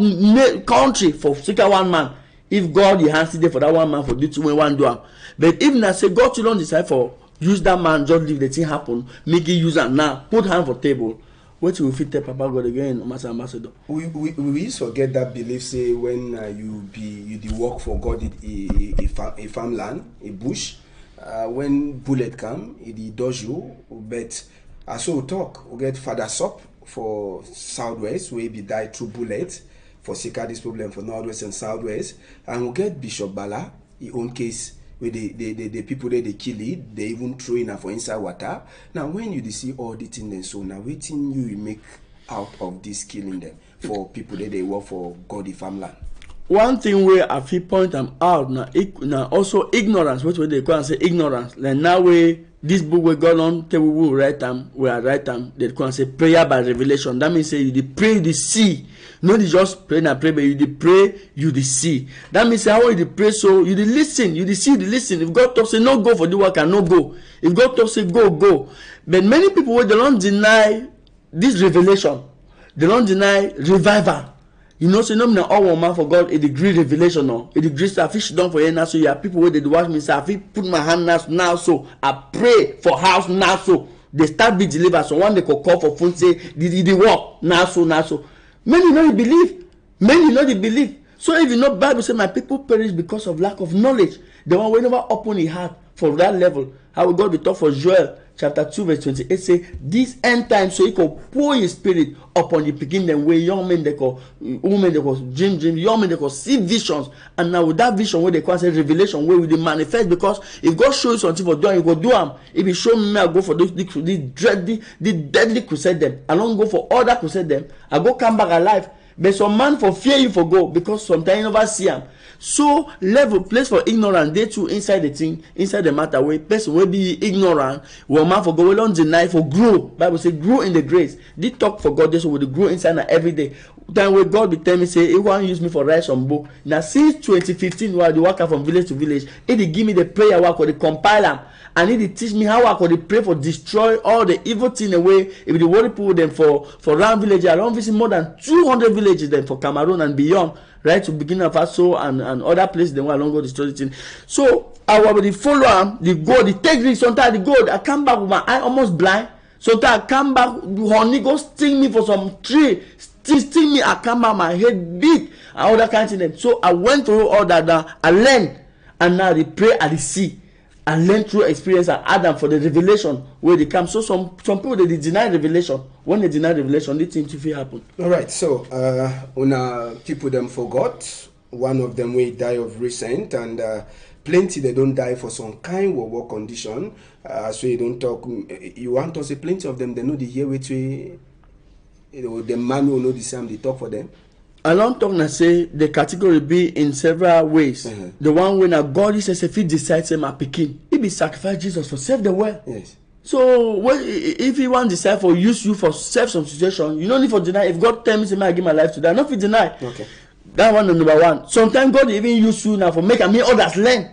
[SPEAKER 2] country for sake of one man. If God you hands there for that one man for do two when one do am. But if I say God you don't decide for use that man, just leave the thing happen, make it use am now, put hand for table. What will fit tell Papa God again, Master Ambassador?
[SPEAKER 1] We used to forget that belief say when you work for God a farmland, a bush. When bullet come, it does you. But as we talk, we get Father Sop for Southwest, where be died through bullet for Sika this problem for Northwest and Southwest, and we get Bishop Bala, his own case where the people there they kill it, they even throw in for inside water. Now when you see all the things and so now waiting you make out of this killing them for people that they work for God the farmland.
[SPEAKER 2] One thing where I feel point them out now also ignorance, what they call and say ignorance. Like now we this book we go on tell we will write them, we are write them, they call and say prayer by revelation. That means say you the pray you the see. Not just pray and pray, but you the pray, you the see. That means say how you the pray so you the listen, you the see, you the listen. If God talk say no go for the work and no go. If God talk say go, go. But many people they don't deny this revelation, they don't deny revival. You know, so no all one man for God a degree revelation now. A degree I fish down for you now. So you have people where they watch me say I feel put my hand now so I pray for house now so they start be delivered. So one they could call for phone say did the work now so. Many know the belief. Many know the belief. So if you know Bible say my people perish because of lack of knowledge. The one will never open his heart for that level. How God be talk for Joel chapter 2 verse 28 say this end time so he can pour his spirit upon the beginning them where young men they call women they call dream young men they call see visions, and now with that vision where they call say revelation where will they manifest, because if God shows you something for doing you go do them. If he show me I go for this deadly crusade them, I don't go for other crusade them, I go come back alive. But some man for fear you for go because sometimes you never see them. So level place for ignorance they too inside the thing, inside the matter where person will be ignorant, will man for go, we don't deny for grow. Bible say grow in the grace. They talk for God, this will grow inside every day. Then when God be tell me say, he want use me for write some book. Now since 2015 while they work from village to village, he dey give me the prayer work or the compile them. And he teach me how I could pray for destroy all the evil thing away. If the worry people them for round village, I don't visit more than 200 villages then for Cameroon and beyond. right to beginning of so and other places they want to go the story thing. So I will follow am, the go, the take risk. Sometimes the go, I come back with my eye almost blind. Sometimes I come back, honey go sting me for some tree, sting me. I come back, my head big and all that kind of thing. So I went through all that down. I learned, and now they pray at the sea. I learn through experience and add them for the revelation where they come. So some people they deny revelation. When they deny revelation, they think it will happen.
[SPEAKER 1] All right. So when people them forgot, one of them will die of recent, and plenty they don't die for some kind of work condition. So you don't talk. You want to say plenty of them they know the year which way, the man will know the same. They talk for them.
[SPEAKER 2] I don't talk and say the category be in several ways. The one when a God is if he decides him a picking, he be sacrifice Jesus for save the world.
[SPEAKER 1] Yes.
[SPEAKER 2] So if he want to decide for use you for self-substitution, you don't need for deny. If God tells me I give my life to that, not for deny.
[SPEAKER 1] Okay.
[SPEAKER 2] That one number one. Sometimes God even use you now for making me others learn.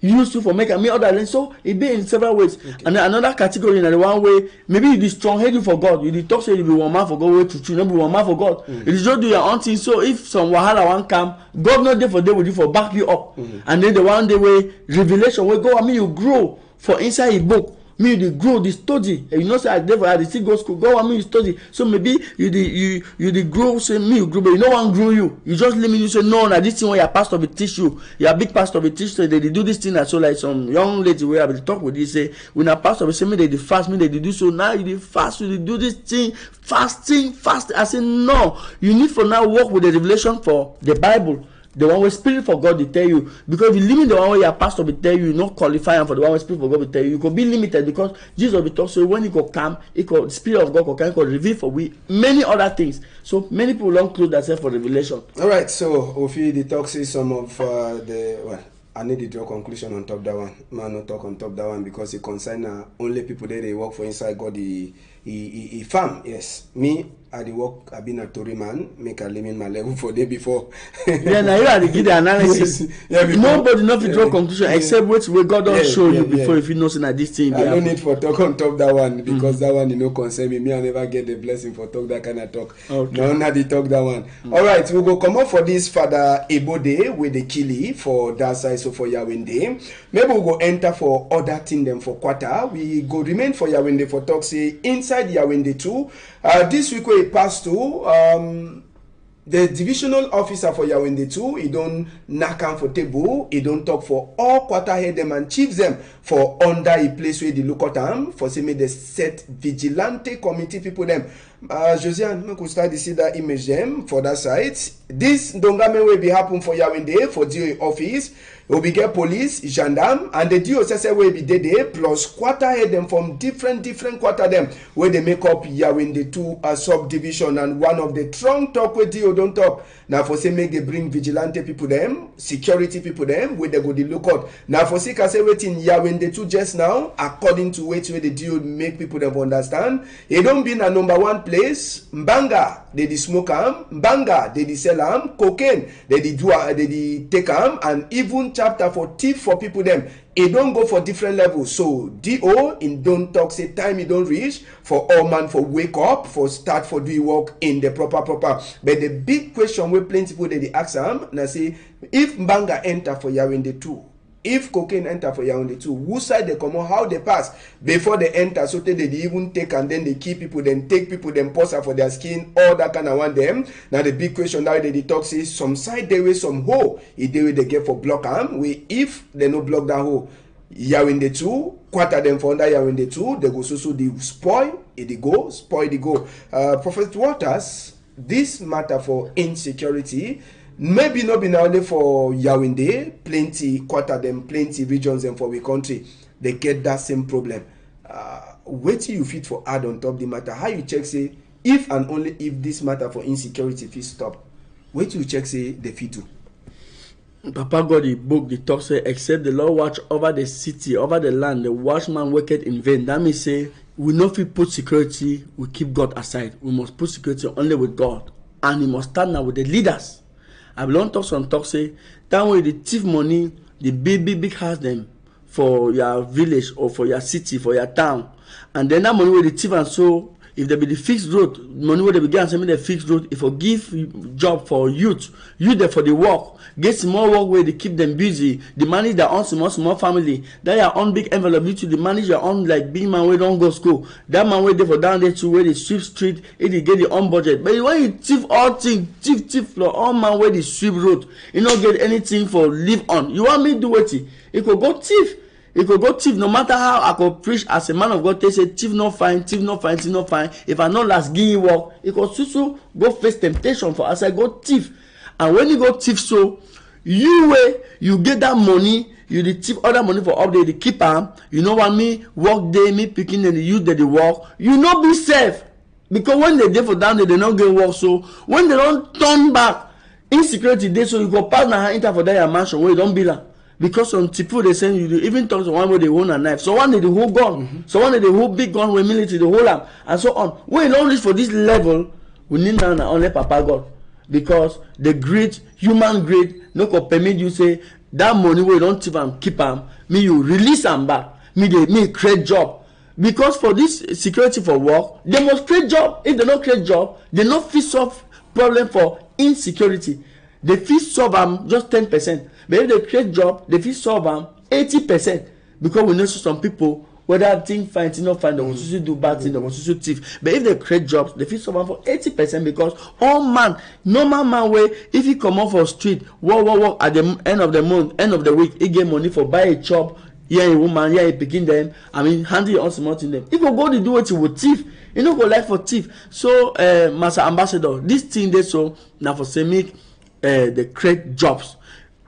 [SPEAKER 2] Use you for making me others learn. So it be in several ways. Okay. And another category in the one way, maybe you be strong-headed for God. You talk say you be one man for God, way to not be one man for God. It is just do your own thing. So if some wahala one come, God not there for day with you for back you up. And then the one day way revelation will go. I mean you grow for inside a book. Me you grow, the study. And you know say I never had still go school. Go I mean you study. So maybe you grow. Say me you grow, but you no one grow you. You just limit. You say no. Now this thing when your pastor will teach you. Your big pastor will teach you. They do this thing. And so like some young lady where I will talk with you say when a pastor will say me they fast me they do so now you fast you do this thing fasting. I say no. You need for now work with the revelation for the Bible. The one where Spirit for God will tell you, because if you limit the one where your pastor will tell you, you not qualifying for the one where Spirit for God will tell you, you could be limited because Jesus will talk. So when you could come, he could Spirit of God can reveal for we many other things. So many people don't close themselves for revelation.
[SPEAKER 1] All right. So Ofi the talk say some of I need to draw conclusion on top that one. Man, not talk on top that one because it concern only people there they work for inside God. He farm. Yes, me. I the work. I been a Tory man. Make a limit my level for day before.
[SPEAKER 2] Yeah, now you have to give the analysis. Nobody not to draw conclusion except what God don't show you before if you know that this thing.
[SPEAKER 1] I don't need for talk on top that one because that one you know concern me. Me I never get the blessing for talk that kind of talk. Okay. No, not the talk that one. All right, we go come up for this Father Ebode with the Kili for that side. So for Yawende, maybe we go enter for other thing them for quarter. We go remain for Yawende for talk say inside Yawende too. This week we pass to the divisional officer for Yawende 2, he don't knock on for table, he don't talk for all quarter head them and chiefs them for under a place where they look at them for say me the set vigilante committee people them. Josiane, we could start to see that image them for that side. This dongame will be happen for Yawende for DO office. We be get police, gendarme, and the DOSS will be there plus quarter head them from different quarter them where they make up Yawende 2 subdivision, and one of the strong talk with DO don't talk. Now for say make they bring vigilante people them, security people them where they go the lookout. Now for say say waiting Yawende 2 just now according to where the DO make people them understand. It don't be a number one place. Mbanga they di smoke am, Mbanga they di sell am, cocaine they di do they di take am, and even chapter for thief for people them it don't go for different levels. So DO in don't talk say time it don't reach for all man for wake up for start for do work in the proper but the big question where plenty people they ask am na say if Mbanga enter for Yawende 2, if cocaine enter for Yawende 2, who side they come on, how they pass before they enter, so they even take and then they keep people, then take people, then pause for their skin, all that kind of one them. Now the big question now they talk is some side they way some hole, if they get for block arm, we if they no block that hole, Yawende 2, quarter them for under Yawende 2, they go so the spoil, it go, spoil the go. Prophet Waters, this matter for insecurity, maybe not be only for Yawende, plenty quarter them, plenty regions them for we country, they get that same problem. Wait till you fit for add on top the matter. How you check say if and only if this matter for insecurity fit stop? Wait till you check say the fit to.
[SPEAKER 2] Papa God the book the talk say except the Lord watch over the city, over the land, the watchman worketh in vain. That means say we not fit put security, we keep God aside. We must put security only with God, and we must stand now with the leaders. I belong talk some talk say that way the thief money, the big house them for your village or for your city, for your town, and then that money with the thief and so if there be the fixed road, money where they begin send me the fixed road, if I give job for youth there for the work, get small work where they keep them busy, they manage their own small family, that your own big envelope, you to the manage your own like big man where don't go school, that man where they for down there to where they sweep street, if they get the own budget. But when you thief all things, thief floor, all man where they sweep road, you don't get anything for live on. You want me to do what? You could go thief. You could go thief. No matter how I could preach as a man of God, they say thief not fine, thief not fine, thief not fine. If I not last give you work, you could also go face temptation for as I go thief. And when you go thief, so you get that money, you the thief other money for update the keeper. You know what me work day, me picking and the youth that they work. You not be safe because when they dey for down there, they not get work. So when they don't turn back, insecurity day, so you go pass now enter for that mansion where you don't belong. Because some people they send you even talk to one where they hold a knife, so one they hold gun, so one they hold big gun with military they hold them, and so on. We don't reach for this level, we need now only Papa God, because the greed, human greed, no can permit you say that money we don't thief and keep them, me you release them back, me create job, because for this security for work, they must create job. If they don't create job, they not fit solve problem for insecurity. They fit solve them just 10%. But if they create job, they fit solve them 80%. Because we know some people, whether things fine, things not fine, they want to do bad things, they want to thief. But if they create jobs, they fit solve them for 80%, because all man, normal man way, if he come out for street, work at the end of the month, end of the week, he get money for buy a chop, a woman, a picking them, handle your own smart in them. If you go to do what you would thief, you know go like for thief. So, Master Ambassador, this thing they so now for make they create jobs.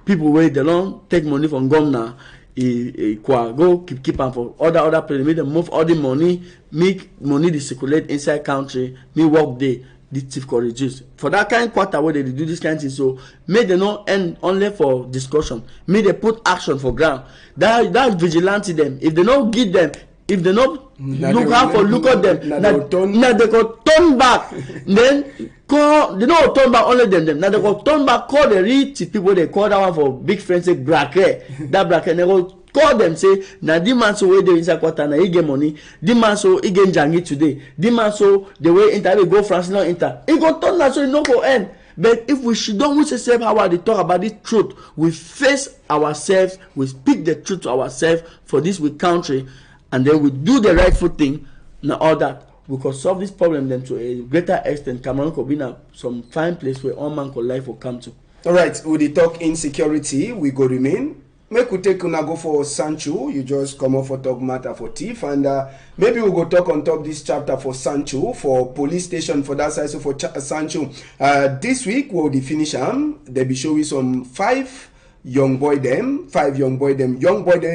[SPEAKER 2] People where they don't take money from governor, go keep them for other places. Make them move all the money, make money they circulate inside country. Me work there, the thief could reduce. For that kind of quarter where they do this kind of thing, so may they not end only for discussion. May they put action for ground. That vigilante them. If they don't give them, if they not look at them, now they go turn back. Then call, they don't turn back only them. Now they go turn back, call the real people, they call that one for big friends, say bracket. That bracket, they go call them, say, now the man so way they inside quarter, now he get money. The man so he get jangi today. The man so the way enter, we go France, not enter. He go turn that so he no go end. But if we should don't say how they talk about this truth, we face ourselves, we speak the truth to ourselves for this we country, and then we do the rightful thing, now all that, we could solve this problem then to a greater extent. Cameroon could be now some fine place where all man could life will come to.
[SPEAKER 1] All right, with the talk insecurity, we go remain. Make we take una go for Sancho. You just come off for talk matter for thief, and maybe we go talk on top this chapter for Sancho, for police station for that side. So for Sancho, this week we'll finish they be showing some five young boy them, young boy them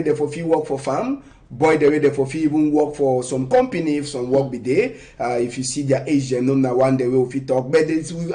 [SPEAKER 1] they for few work for farm. Boy, the way they for even work for some company, if some work be there. If you see their age, them know one day we talk. But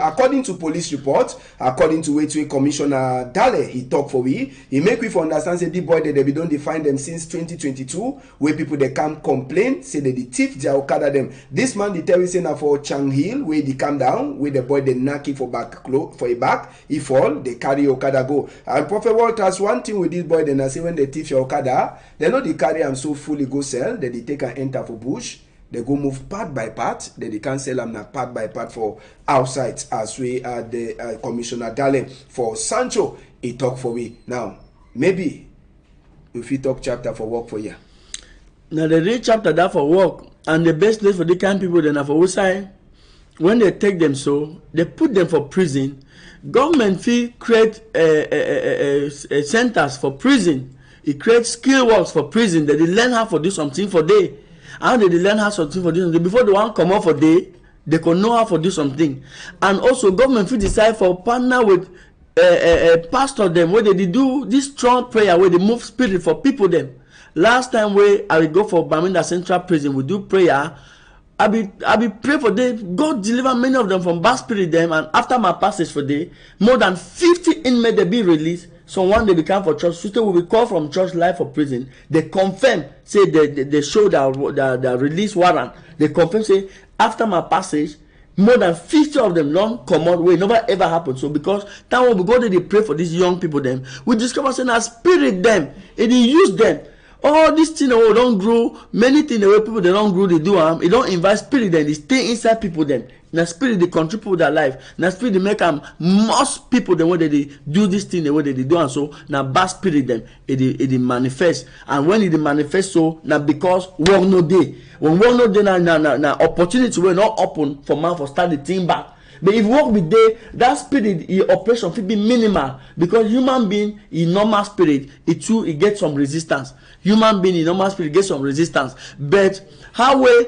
[SPEAKER 1] according to police report, according to way Commissioner Dale, he talk for we. He make we for understand say the boy that they don't define them since 2022. Where people they come complain, say that the thief they Okada them. This man they tell we say now for Chang Hill, where they come down, where the boy they knock it for a back. He fall, they carry Okada go. And Prophet Walters, one thing with this boy, then I say when they thief your Okada, they know they carry him so fully go sell, then they take and enter for bush, they go move part by part, then they can sell them now part by part for outside, as we the Commissioner Dale for Sancho, he talk for we. Now, maybe if we talk chapter for work for you.
[SPEAKER 2] Now the real chapter that for work, and the best place for the kind of people then are for outside, when they take them so, they put them for prison. Government fee create centers for prison. It creates skill works for prison that they learn how to do something for day. How they learn how something for this before the one come out for day, they can know how to do something. And also government will decide for partner with pastor them where they do this strong prayer where they move spirit for people them. Last time where I will go for Baminda Central Prison, we do prayer. I be pray for them. God deliver many of them from bad spirit them, and after my passage for day, more than 50 inmates they be released. So one they become for church. Sister will be called from church life for prison. They confirm, say they show the release warrant. They confirm, say after my passage, more than 50 of them don't come out way. Never ever happened. So because time when we go there, they pray for these young people. Them we discover saying that spirit them, and they use them. all these things we don't grow, many things the way people they don't grow, they do it don't invite spirit, then they stay inside people then. Now spirit they contribute their life. Now spirit they make most people the way they do this thing, the way they do, and so now bad spirit them it manifest. And when it manifest, so now because work no day. When work no day, now opportunity will not open for man for start the thing back. But if work be there, that spirit operation will be minimal, because human being in normal spirit it gets some resistance. Human being in normal spirit gets some resistance. But how way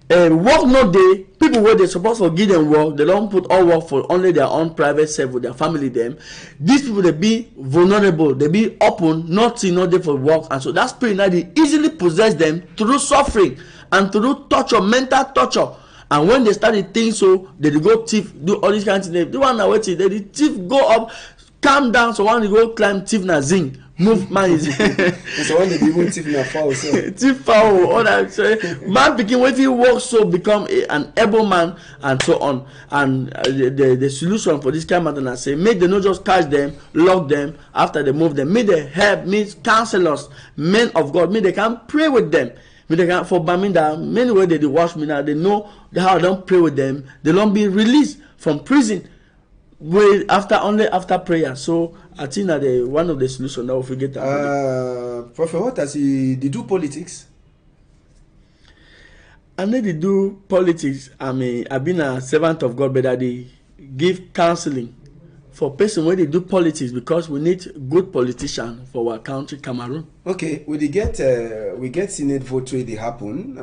[SPEAKER 2] work no day, people where they supposed to give them work, they don't put all work for only their own private self with their family them. These people they be vulnerable, they be open, nothing not there for work, and so that spirit now they easily possess them through suffering and through torture, mental torture. And when they started things, so they go thief, do all these kinds of things. The one that waiting, they thief go up, calm down. So when they go climb thief na zinc, move man is.
[SPEAKER 1] So when they even thief na foul, so
[SPEAKER 2] thief foul, all that. So, man begin when he works, so become an able man and so on. And the solution for this kind of matter, I say, make them not just catch them, lock them after they move them. Make they help, make counselors, men of God, make they can pray with them. But they can, for Baminda, many ways they watch me now, they know how I don't pray with them. They don't be released from prison only after prayer. So I think that one of the solutions that we'll forget that.
[SPEAKER 1] Prophet, what does he do politics?
[SPEAKER 2] I know they do politics. I mean, I've been a servant of God, but they give counseling for person when they do politics, because we need good politicians for our country, Cameroon.
[SPEAKER 1] Okay, we get Senate vote where they happen.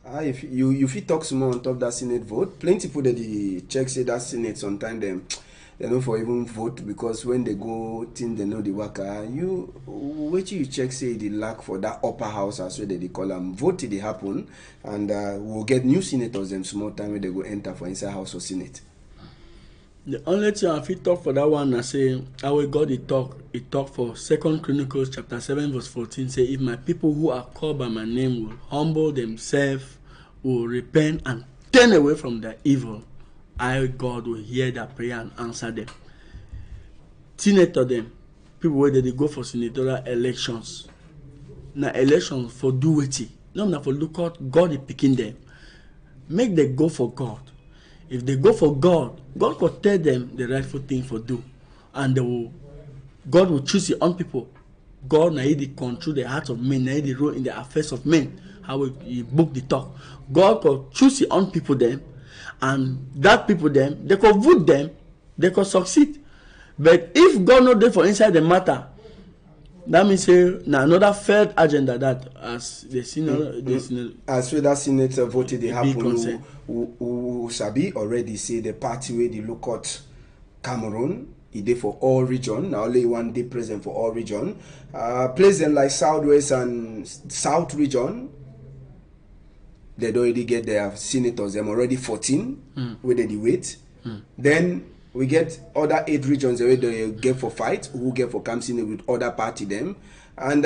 [SPEAKER 1] If you fit talk some more on top that Senate vote, plenty people that they check say that Senate sometimes they don't for even vote, because when they go think they know the worker. You wait you check say the lack for that upper house as well they call them vote till they happen, and we'll get new senators them small time when they go enter for inside house or Senate.
[SPEAKER 2] The only thing I fit talk for that one, I say, how God he talk for 2 Chronicles chapter 7 verse 14, say, if my people who are called by my name will humble themselves, will repent and turn away from their evil, I, God, will hear their prayer and answer them. Senator them, people where they go for senatorial elections. Now elections for do waiting. Not for look out, God is picking them. Make them go for God. If they go for God, God will tell them the rightful thing for do, and God will choose His own people. God now He control the hearts of men, now He rule in the affairs of men. How He book the talk. God will choose His own people them, and that people them they could vote them, they could succeed. But if God not there for inside the matter, that means say now another third agenda that as the Senate,
[SPEAKER 1] as well that Senate voted they happen who sabi already say the party where they look at Cameroon, it dey for all region. Now only one day present for all region. Place them like Southwest and South region. They already get their senators. Them already 14 where they wait. Then we get other 8 regions where they get for fight, who get for come Senate with other party them. And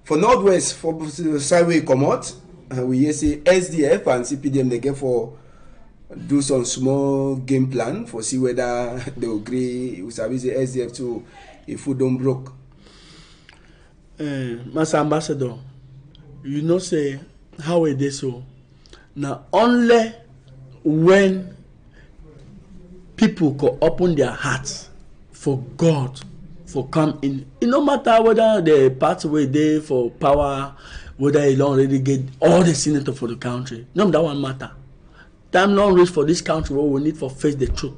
[SPEAKER 1] for Northwest, for side we come out, we say SDF and CPDM they get for do some small game plan for see whether they agree. We say SDF too if food don't broke.
[SPEAKER 2] Master Ambassador, you know say how it is so. Now only when people can open their hearts for God, for come in. It no matter whether the party were there for power, whether you don't already get all the senators for the country. No, that one matter. Time long reach for this country what we need for face the truth.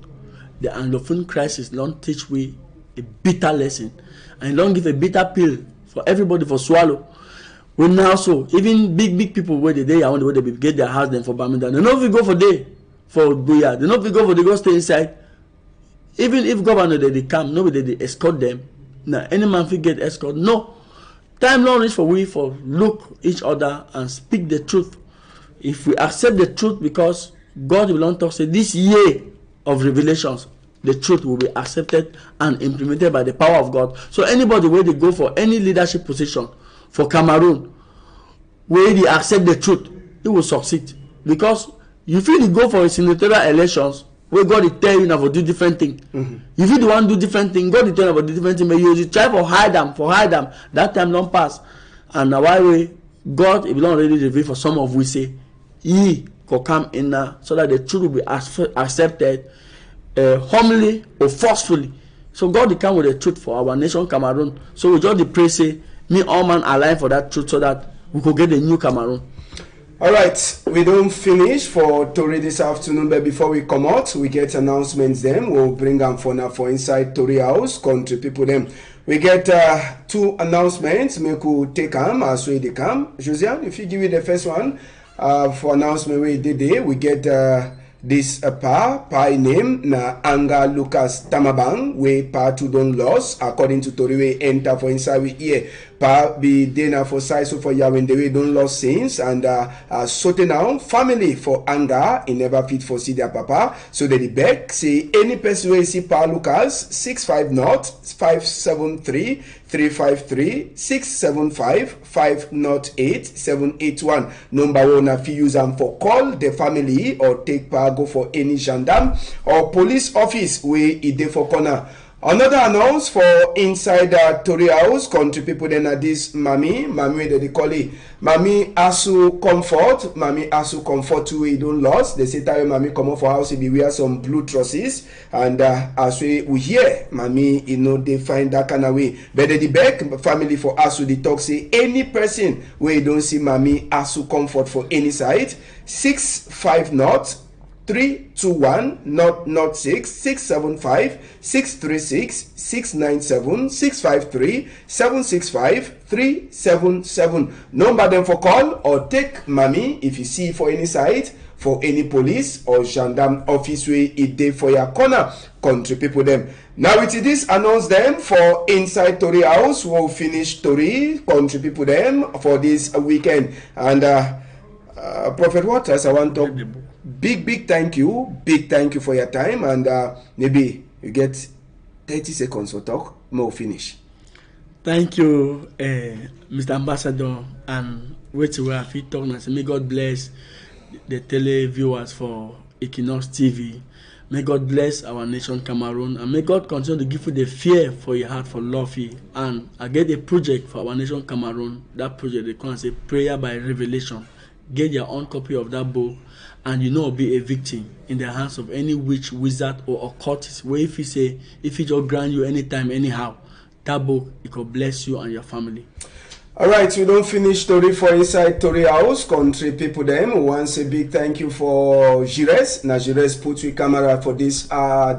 [SPEAKER 2] The Anglophone crisis don't teach we a bitter lesson, and don't give a bitter pill for everybody for swallow. We now so even big people where they are on the way they get their house then for Birmingham. They know if we go for day for Booyah, they know if we go for they go stay inside. Even if governor they come, nobody they escort them. Now any man will get escort. No. Time long reach for we for look each other and speak the truth. If we accept the truth, because God will not talk say this year of revelations, the truth will be accepted and implemented by the power of God. So anybody where they go for any leadership position for Cameroon, where they accept the truth, it will succeed. Because you feel you go for senatorial elections where God will tell you now for do different thing. If you want to do different thing, God will tell you about do different thing, but you try for hide them, that time don't pass. And now why we God, if you don't already reveal for some of we say, ye could come in now so that the truth will be accepted humbly or forcefully. So God will come with the truth for our nation, Cameroon. So we just pray, say, me all man align for that truth so that we could get a new Cameroon.
[SPEAKER 1] All right, we don't finish for Tori this afternoon, but before we come out, we get announcements them. We'll bring them for now for inside Tori House, country people them. We get 2 announcements. We could take them as we come. Josiane, if you give me the first one for announcement we did there, we get this pa name na Anga Lucas Tamabang we pa to don loss according to Tori we enter for inside we here. Pa be dena for size for Yahweh the way don't lost since and sote now family for anger in never fit for see their papa. So the back say any person we see Pa Lucas 65 573 353 675 508 781. Number 1 if you use them for call the family or take pa go for any gendarme or police office we ide for corner. Another announce for inside Tori House, country people then are this Mami they call it Mami Asu Comfort we don't lost. They say time Mami come up for house we wear some blue trusses and as we hear Mami they find that kind of way. But the back family for Asu the talk say any person where you don't see Mami Asu Comfort for any side 650 321 not 6 675 636 697 653 765 377. Number them for call or take Mami if you see for any site for any police or gendarme office way it day for your corner country people them. Now with this announce them for inside Tori House. We'll finish Tori country people them for this weekend and Prophet Waters I want to big thank you for your time and maybe you get 30 seconds to talk more finish.
[SPEAKER 2] Thank you Mr. Ambassador and wait where I feel talk now. May God bless the tele viewers for Equinoxe TV. May God bless our nation Cameroon and may God continue to give you the fear for your heart for love you. And I get a project for our nation Cameroon. That project they call say prayer by revelation. Get your own copy of that book and be a victim in the hands of any witch, wizard or occultist where if he just grant you anytime anyhow that book it could bless you and your family.
[SPEAKER 1] All right, we don't finish story for inside Tori House country people them. Once a big thank you for Jires. Now Jires put with camera for this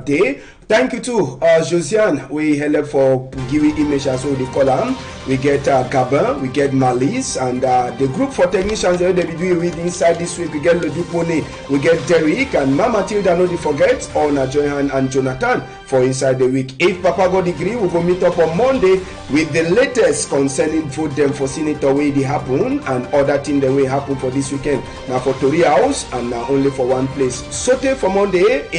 [SPEAKER 1] day. Thank you to Josiane. We help for giving image as well they call them. We get Gabin, we get Malice, and the group for technicians they be doing with inside this week. We get Lodipone, we get Derek and Mama Tilda. No forget on Johan and Jonathan for inside the week. If Papa God agree, we go meet up on Monday with the latest concerning vote them for Senator way they happen and other thing the way happen for this weekend. Now for Tori House and now only for one place. Sote for Monday.